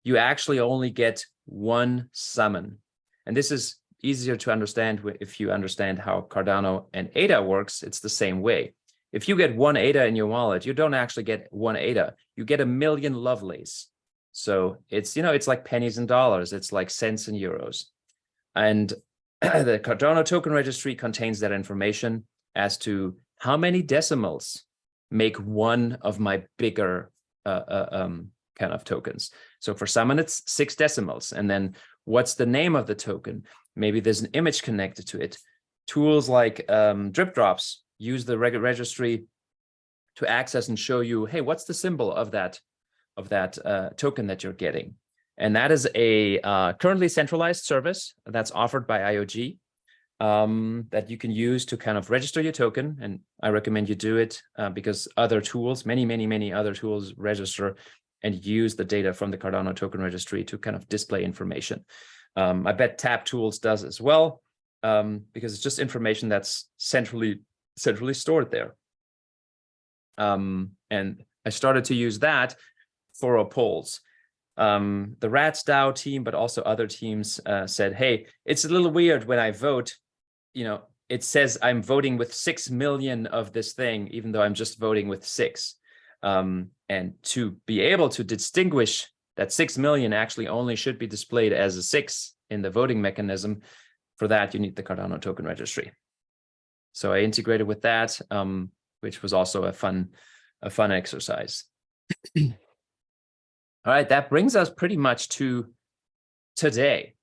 you actually only get 1 summon. And this is easier to understand if you understand how Cardano and ADA works. It's the same way. If you get 1 ADA in your wallet, you don't actually get 1 ADA. You get 1 million Lovelies. So it's, it's like pennies and dollars. It's like cents and euros. And the Cardano token registry contains that information as to how many decimals make one of my bigger kind of tokens. So for summon, it's 6 decimals. And then what's the name of the token? Maybe there's an image connected to it. Tools like drip drops use the registry to access and show you, hey, what's the symbol of that token that you're getting? And that is a currently centralized service that's offered by IOG that you can use to kind of register your token. And I recommend you do it because other tools, many other tools register and use the data from the Cardano token registry to kind of display information. I bet Tap Tools does as well, because it's just information that's centrally stored there. And I started to use that for our polls. The Rats DAO team, but also other teams said, hey, it's a little weird when I vote, it says I'm voting with 6 million of this thing, even though I'm just voting with 6. And to be able to distinguish that 6 million actually only should be displayed as a 6 in the voting mechanism, for that, you need the Cardano token registry. So I integrated with that, which was also a fun exercise. All right, that brings us pretty much to today.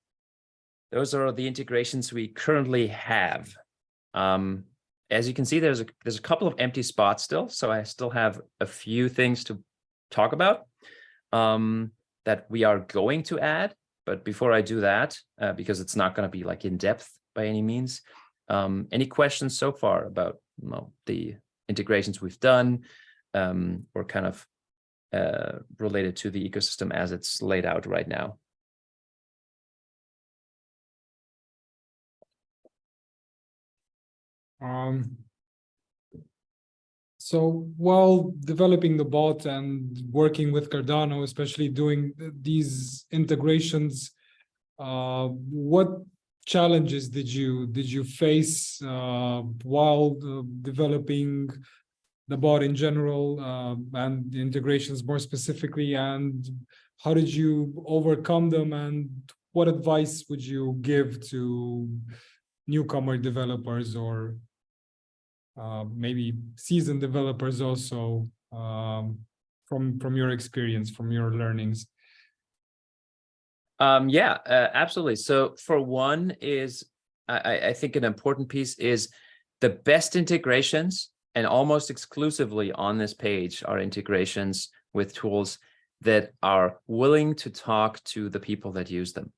Those are the integrations we currently have. As you can see, there's a couple of empty spots still, so I still have a few things to talk about that we are going to add. But before I do that, because it's not going to be like in depth by any means, any questions so far about the integrations we've done, or kind of related to the ecosystem as it's laid out right now? So while developing the bot and working with Cardano, especially doing these integrations, what challenges did you face while developing the bot in general, and the integrations more specifically, and how did you overcome them, and what advice would you give to newcomer developers, or maybe seasoned developers also, from your experience, from your learnings? Yeah, absolutely. So for one is, I think an important piece is the best integrations, and almost exclusively on this page are integrations with tools that are willing to talk to the people that use them.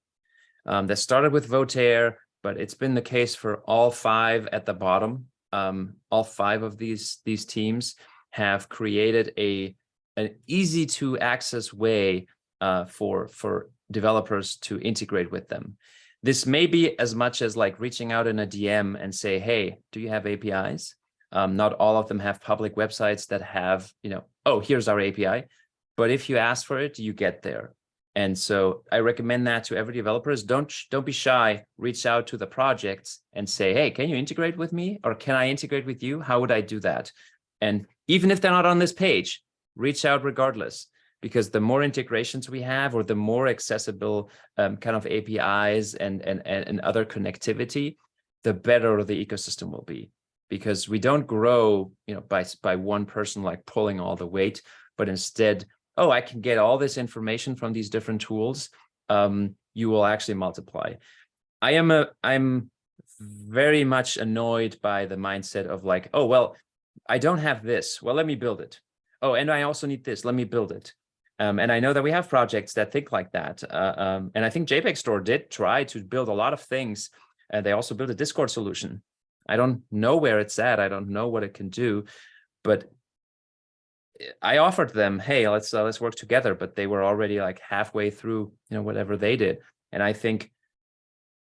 That started with Votaire, but it's been the case for all 5 at the bottom. All 5 of these teams have created an easy to access way for developers to integrate with them. This may be as much as like reaching out in a DM and say, hey, do you have APIs? Not all of them have public websites that have, oh, here's our API. But if you ask for it, you get there. And so I recommend that to every developer is don't be shy, reach out to the projects and say, hey, can you integrate with me? Or can I integrate with you? How would I do that? And even if they're not on this page, reach out regardless, because the more integrations we have, or the more accessible kind of APIs and other connectivity, the better the ecosystem will be. Because we don't grow, by one person like pulling all the weight, but instead, oh, I can get all this information from these different tools. You will actually multiply. I'm very much annoyed by the mindset of like, oh, well, I don't have this. Well, let me build it. Oh, and I also need this. Let me build it. And I know that we have projects that think like that. And I think JPEG Store did try to build a lot of things. They also built a Discord solution. I don't know where it's at. I don't know what it can do, but I offered them, hey, let's work together, but they were already like halfway through, whatever they did. And I think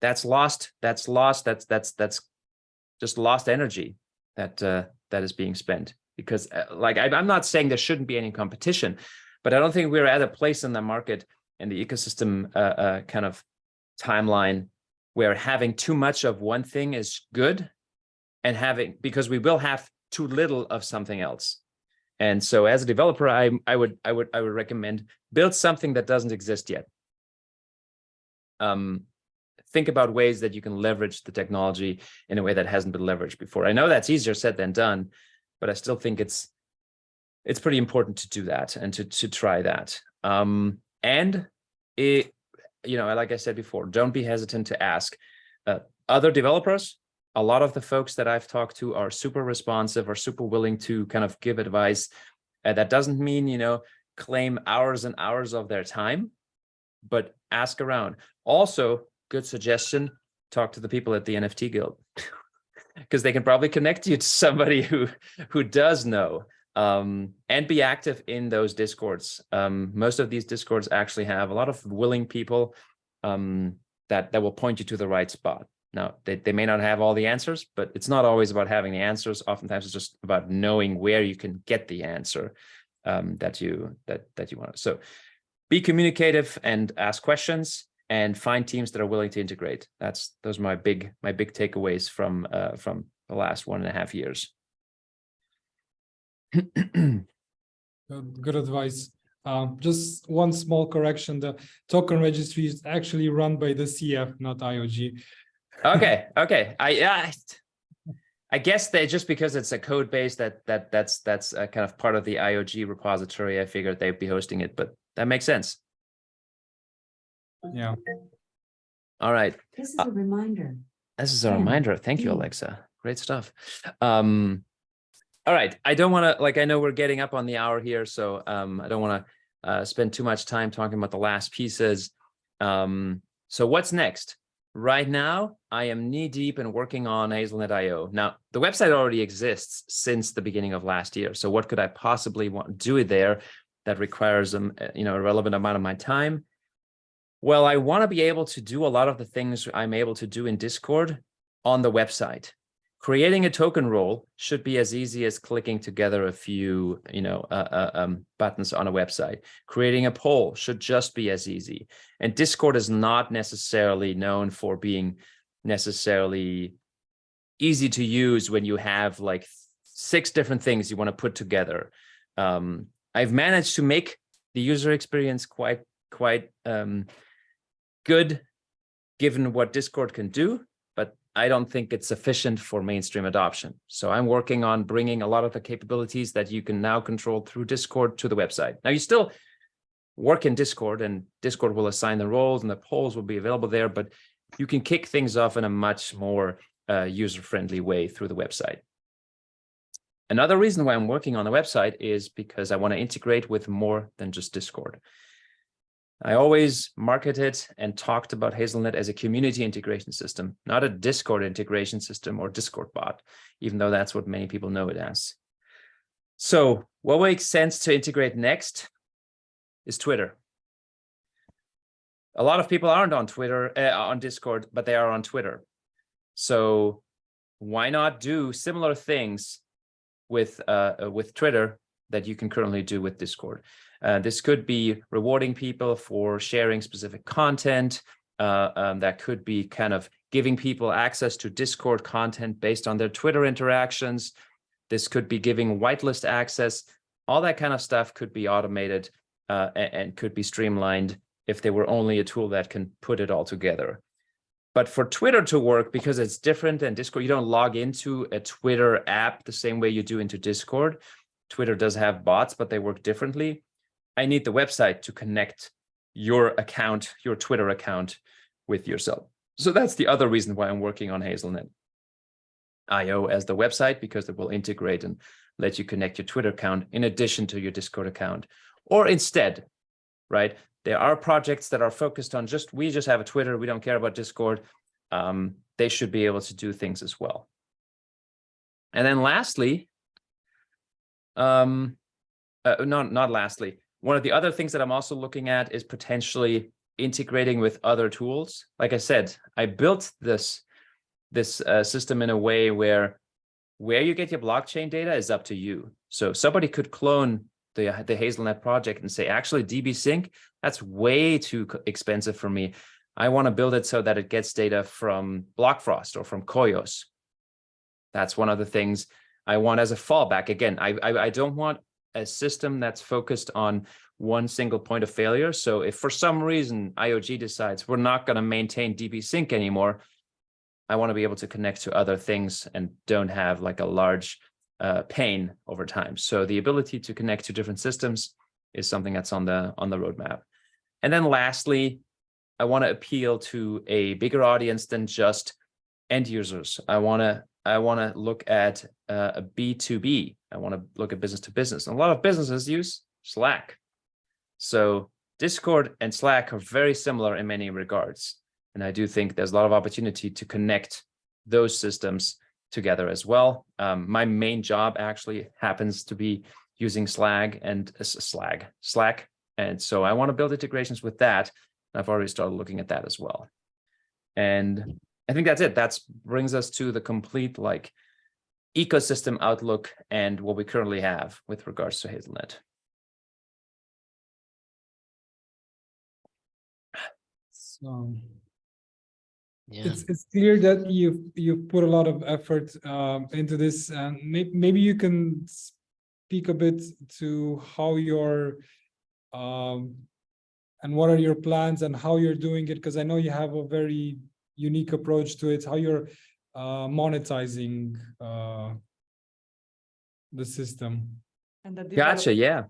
that's lost. That's just lost energy that is being spent. Because like I'm not saying there shouldn't be any competition, but I don't think we're at a place in the market and the ecosystem kind of timeline where having too much of one thing is good, and because we will have too little of something else. And so as a developer, I would recommend build something that doesn't exist yet. Think about ways that you can leverage the technology in a way that hasn't been leveraged before. I know that's easier said than done, but I still think it's pretty important to do that and to try that. And it, like I said before, don't be hesitant to ask other developers. A lot of the folks that I've talked to are super responsive, are super willing to kind of give advice. That doesn't mean, claim hours and hours of their time, but ask around. Also, good suggestion, talk to the people at the NFT Guild, because they can probably connect you to somebody who does know, and be active in those Discords. Most of these Discords actually have a lot of willing people that will point you to the right spot. Now, they may not have all the answers, but it's not always about having the answers. Oftentimes, it's just about knowing where you can get the answer that you want. So, be communicative and ask questions, and find teams that are willing to integrate. Those are my big takeaways from the last 1.5 years. Good advice. Just one small correction: the token registry is actually run by the CF, not IOG. Okay. I guess they, just because it's a code base that's kind of part of the IOG repository, I figured they'd be hosting it, but that makes sense. Yeah. All right. This is a reminder. This is a reminder. Thank you, Alexa. Great stuff. All right. I don't want to, I know we're getting up on the hour here, so I don't want to spend too much time talking about the last pieces. So what's next? Right now, I am knee-deep in working on HAZELnet.io. Now, the website already exists since the beginning of last year. So what could I possibly want to do there that requires a relevant amount of my time? Well, I want to be able to do a lot of the things I'm able to do in Discord on the website. Creating a token role should be as easy as clicking together a few, buttons on a website. Creating a poll should just be as easy. And Discord is not necessarily known for being necessarily easy to use when you have like 6 different things you want to put together. I've managed to make the user experience quite good, given what Discord can do, but I don't think it's sufficient for mainstream adoption. So I'm working on bringing a lot of the capabilities that you can now control through Discord to the website. Now, you still work in Discord, and Discord will assign the roles and the polls will be available there, but you can kick things off in a much more user-friendly way through the website. Another reason why I'm working on the website is because I want to integrate with more than just Discord. I always marketed and talked about HAZELnet as a community integration system, not a Discord integration system or Discord bot, even though that's what many people know it as. So what makes sense to integrate next is Twitter. A lot of people aren't on Twitter, on Discord, but they are on Twitter. So why not do similar things with Twitter that you can currently do with Discord? This could be rewarding people for sharing specific content. That could be kind of giving people access to Discord content based on their Twitter interactions. This could be giving whitelist access. All that kind of stuff could be automated and could be streamlined if there were only a tool that can put it all together. But for Twitter to work, because it's different than Discord, you don't log into a Twitter app the same way you do into Discord. Twitter does have bots, but they work differently. I need the website to connect your account, your Twitter account, with yourself. So that's the other reason why I'm working on HAZELnet.io as the website, because it will integrate and let you connect your Twitter account in addition to your Discord account. Or instead, right? There are projects that are focused on we just have a Twitter, we don't care about Discord. They should be able to do things as well. And then lastly, not lastly, one of the other things that I'm also looking at is potentially integrating with other tools. Like I said, I built this system in a way where you get your blockchain data is up to you. So somebody could clone the HAZELnet project and say, actually, DB Sync, that's way too expensive for me. I want to build it so that it gets data from Blockfrost or from Koios. That's one of the things I want as a fallback. Again, I don't want a system that's focused on one single point of failure. So if for some reason IOG decides we're not going to maintain DB Sync anymore, I want to be able to connect to other things and don't have like a large pain over time. So the ability to connect to different systems is something that's on the roadmap. And then lastly, I want to appeal to a bigger audience than just end users. I want to look at a B2B. I want to look at business to business. And a lot of businesses use Slack. So Discord and Slack are very similar in many regards. And I do think there's a lot of opportunity to connect those systems together as well. My main job actually happens to be using Slack. And so I want to build integrations with that. I've already started looking at that as well. And I think that's it. That brings us to the complete like ecosystem outlook and what we currently have with regards to HAZELnet. So Yeah. it's clear that you've put a lot of effort into this, and maybe you can speak a bit to how you're and what are your plans and how you're doing it, because I know you have a very unique approach to it, how you're monetizing the system. And the Gotcha. Yeah.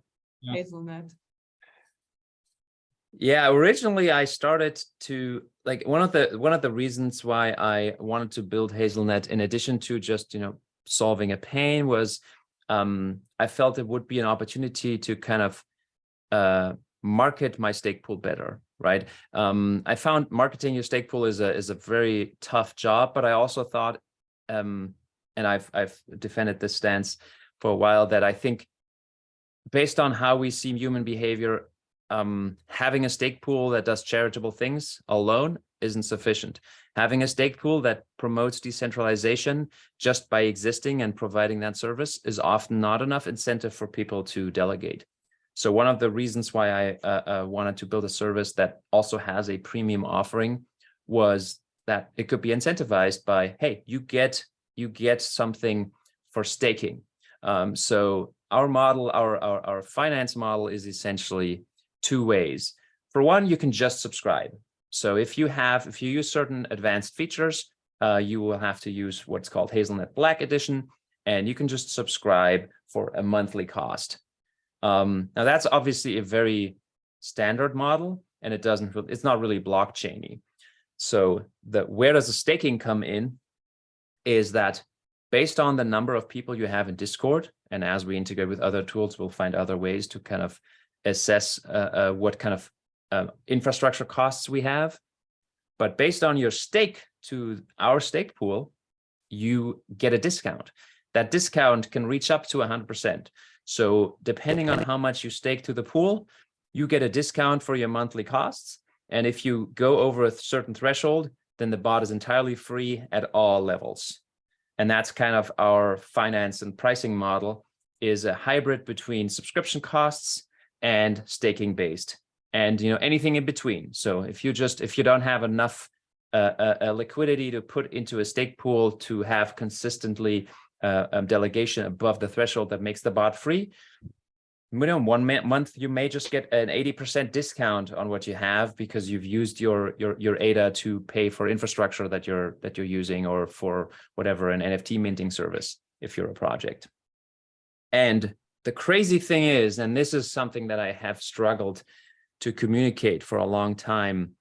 HAZELnet. Yeah, originally I started to like one of the reasons why I wanted to build HAZELnet, in addition to just solving a pain, was I felt it would be an opportunity to kind of market my stake pool better, right? I found marketing your stake pool is a very tough job, but I also thought, and I've defended this stance for a while, that I think based on how we see human behavior, having a stake pool that does charitable things alone isn't sufficient. Having a stake pool that promotes decentralization just by existing and providing that service is often not enough incentive for people to delegate. So one of the reasons why I wanted to build a service that also has a premium offering was that it could be incentivized by, hey, you get something for staking. So our model, our finance model is essentially two ways. For one, you can just subscribe. So if you use certain advanced features, you will have to use what's called HAZELnet Black Edition, and you can just subscribe for a monthly cost. Now that's obviously a very standard model, and it's not really blockchainy. So where does the staking come in is that based on the number of people you have in Discord, and as we integrate with other tools, we'll find other ways to kind of assess what kind of infrastructure costs we have. But based on your stake to our stake pool, you get a discount. That discount can reach up to 100%. So depending on how much you stake to the pool, you get a discount for your monthly costs. And if you go over a certain threshold, then the bot is entirely free at all levels. And that's kind of our finance and pricing model, is a hybrid between subscription costs and staking based, and anything in between. So if you don't have enough liquidity to put into a stake pool to have consistently delegation above the threshold that makes the bot free, 1 month you may just get an 80% discount on what you have because you've used your ADA to pay for infrastructure that you're using, or for whatever, an NFT minting service if you're a project. And the crazy thing is, and this is something that I have struggled to communicate for a long time,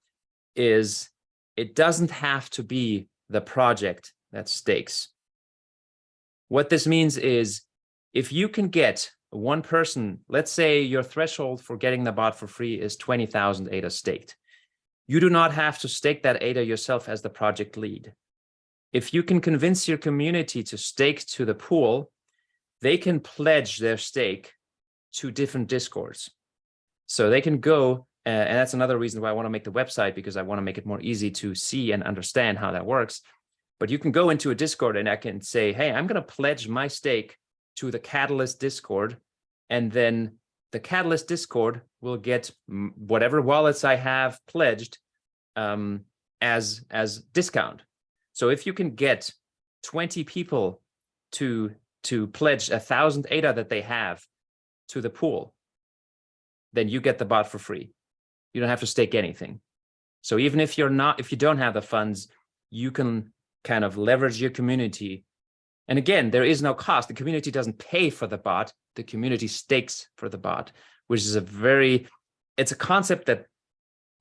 is it doesn't have to be the project that stakes. What this means is, if you can get one person, let's say your threshold for getting the bot for free is 20,000 ADA staked. You do not have to stake that ADA yourself as the project lead. If you can convince your community to stake to the pool, they can pledge their stake to different Discords. So they can go, and that's another reason why I want to make the website, because I want to make it more easy to see and understand how that works. But you can go into a Discord and I can say, hey, I'm going to pledge my stake to the Catalyst Discord, and then the Catalyst Discord will get whatever wallets I have pledged as discount. So if you can get 20 people to pledge 1,000 ADA that they have to the pool, then you get the bot for free. You don't have to stake anything. So even if you don't have the funds, you can kind of leverage your community. And again, there is no cost. The community doesn't pay for the bot. The community stakes for the bot, which is it's a concept that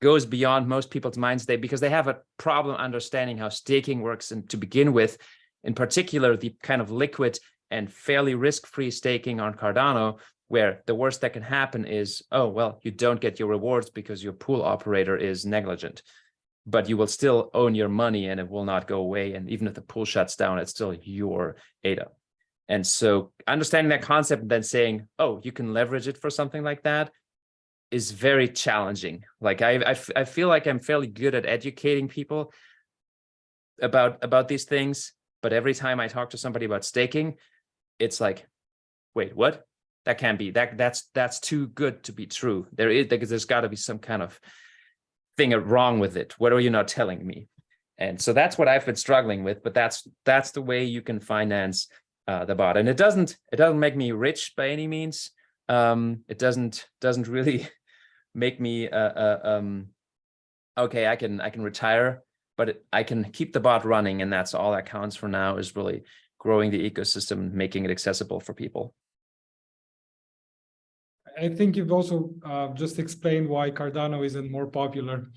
goes beyond most people's minds today, because they have a problem understanding how staking works. And to begin with, in particular, the kind of liquid and fairly risk-free staking on Cardano, where the worst that can happen is, oh, well, you don't get your rewards because your pool operator is negligent, but you will still own your money and it will not go away. And even if the pool shuts down, it's still your ADA. And so understanding that concept and then saying, oh, you can leverage it for something like that is very challenging. Like I feel like I'm fairly good at educating people about these things, but every time I talk to somebody about staking, it's like, wait, what? That can't be, that's too good to be true. There's got to be some kind of thing wrong with it. What are you not telling me? And so that's what I've been struggling with, but that's the way you can finance the bot. And it doesn't make me rich by any means. It doesn't really make me okay, I can retire, but I can keep the bot running, and that's all that counts for now, is really growing the ecosystem, making it accessible for people. I think you've also just explained why Cardano isn't more popular.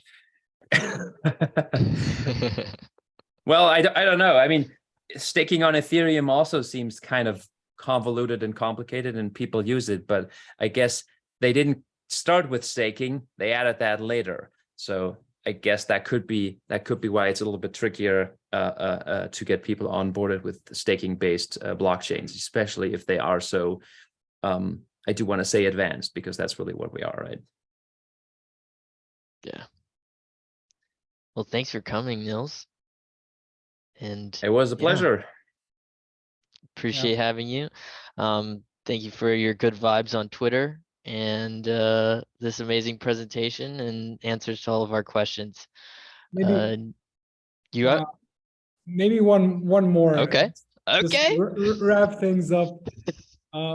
Well, I don't know. I mean, staking on Ethereum also seems kind of convoluted and complicated, and people use it, but I guess they didn't start with staking, they added that later. So I guess that could be why it's a little bit trickier to get people onboarded with staking-based blockchains, especially if they are so, I do want to say advanced, because that's really what we are, right? Yeah. Well, thanks for coming, Nils. And It was a pleasure. appreciate having you. Thank you for your good vibes on Twitter and this amazing presentation and answers to all of our questions. Maybe You up? maybe one more. Okay. Just Okay. wrap things up.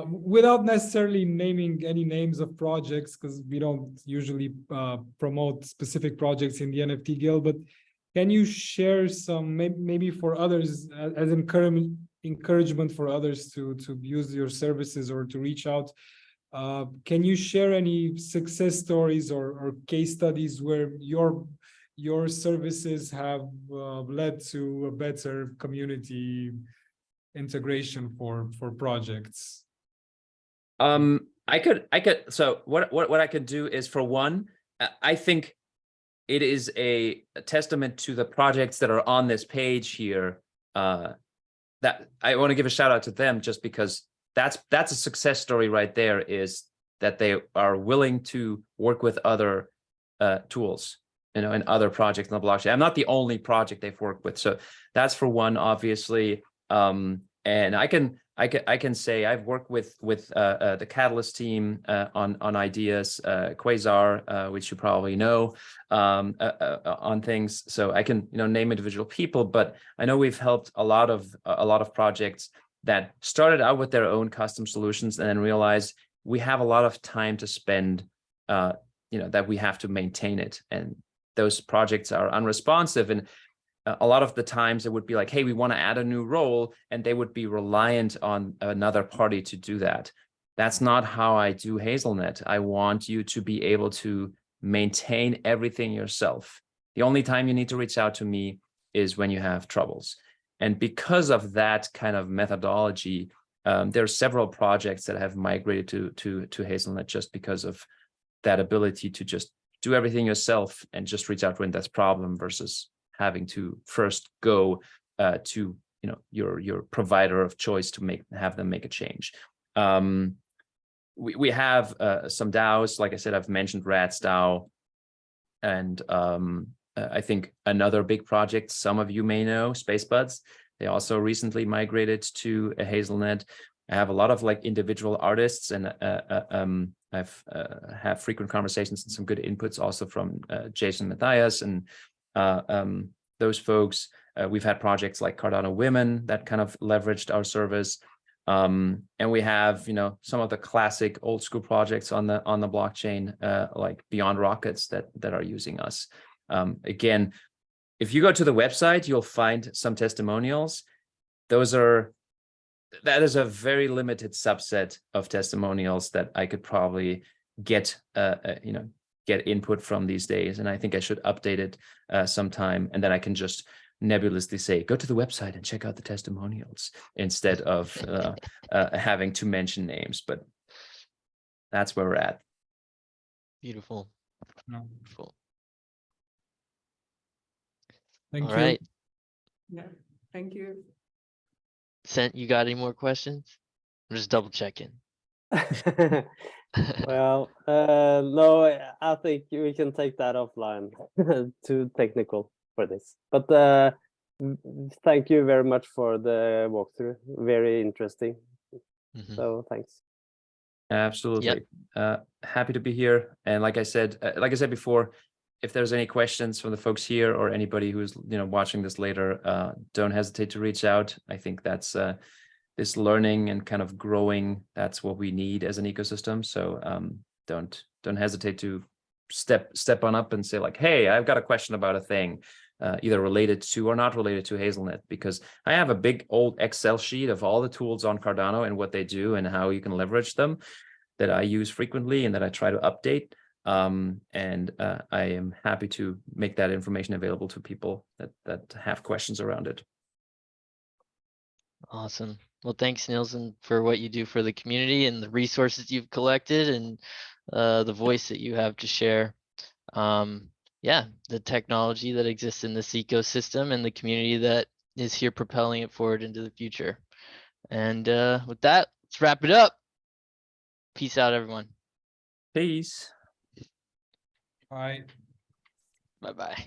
Without necessarily naming any names of projects, because we don't usually promote specific projects in the NFT Guild, but can you share some, maybe for others, as encouragement for others to use your services or to reach out? Can you share any success stories or case studies where your services have led to a better community integration for projects? I could. So what I could do is, for one, I think it is a testament to the projects that are on this page here, that I want to give a shout out to them, just because that's a success story right there, is that they are willing to work with other tools, and other projects on the blockchain. I'm not the only project they've worked with, so that's for one, obviously. And I can say I've worked with the Catalyst team on ideas, Quasar, which you probably know, on things. So I can name individual people, but I know we've helped a lot of projects that started out with their own custom solutions and then realized we have a lot of time to spend, that we have to maintain it, and those projects are unresponsive. And a lot of the times it would be like, hey, we want to add a new role, and they would be reliant on another party to do that. That's not how I do HAZELnet. I want you to be able to maintain everything yourself. The only time you need to reach out to me is when you have troubles. And because of that kind of methodology, there are several projects that have migrated to HAZELnet just because of that ability to just do everything yourself and just reach out when that's a problem, versus having to first go to your provider of choice to have them make a change. we have some DAOs. Like I said, I've mentioned Rat's DAO, and I think another big project some of you may know, SpaceBuds. They also recently migrated to a HAZELnet. I have a lot of like individual artists, and I've have frequent conversations and some good inputs also from Jason Matthias and those folks. We've had projects like Cardano Women that kind of leveraged our service. And we have, you know, some of the classic old school projects on the blockchain, like Beyond Rockets that are using us. Again, if you go to the website, you'll find some testimonials. That is a very limited subset of testimonials that I could probably get, you know, get input from these days. And I think I should update it sometime, and then I can just nebulously say, go to the website and check out the testimonials instead of having to mention names. But that's where we're at. Beautiful. No. Beautiful. Thank All you. right. Yeah, thank you. Sent, you got any more questions? I'm just double checking. Well, no, I think we can take that offline. Too technical for this. But thank you very much for the walkthrough. Very interesting. Mhm. So thanks. Absolutely. Happy to be here. And like I said before, if there's any questions from the folks here or anybody who's, you know, watching this later, don't hesitate to reach out. I think that's this learning and kind of growing, that's what we need as an ecosystem. So don't hesitate to step on up and say like, hey, I've got a question about a thing, either related to or not related to HAZELnet, because I have a big old Excel sheet of all the tools on Cardano and what they do and how you can leverage them that I use frequently and that I try to update. And I am happy to make that information available to people that have questions around it. Awesome. Well, thanks, Nils, for what you do for the community and the resources you've collected and the voice that you have to share. Yeah, the technology that exists in this ecosystem and the community that is here propelling it forward into the future. And with that, let's wrap it up. Peace out, everyone. Peace. Bye. Bye-bye.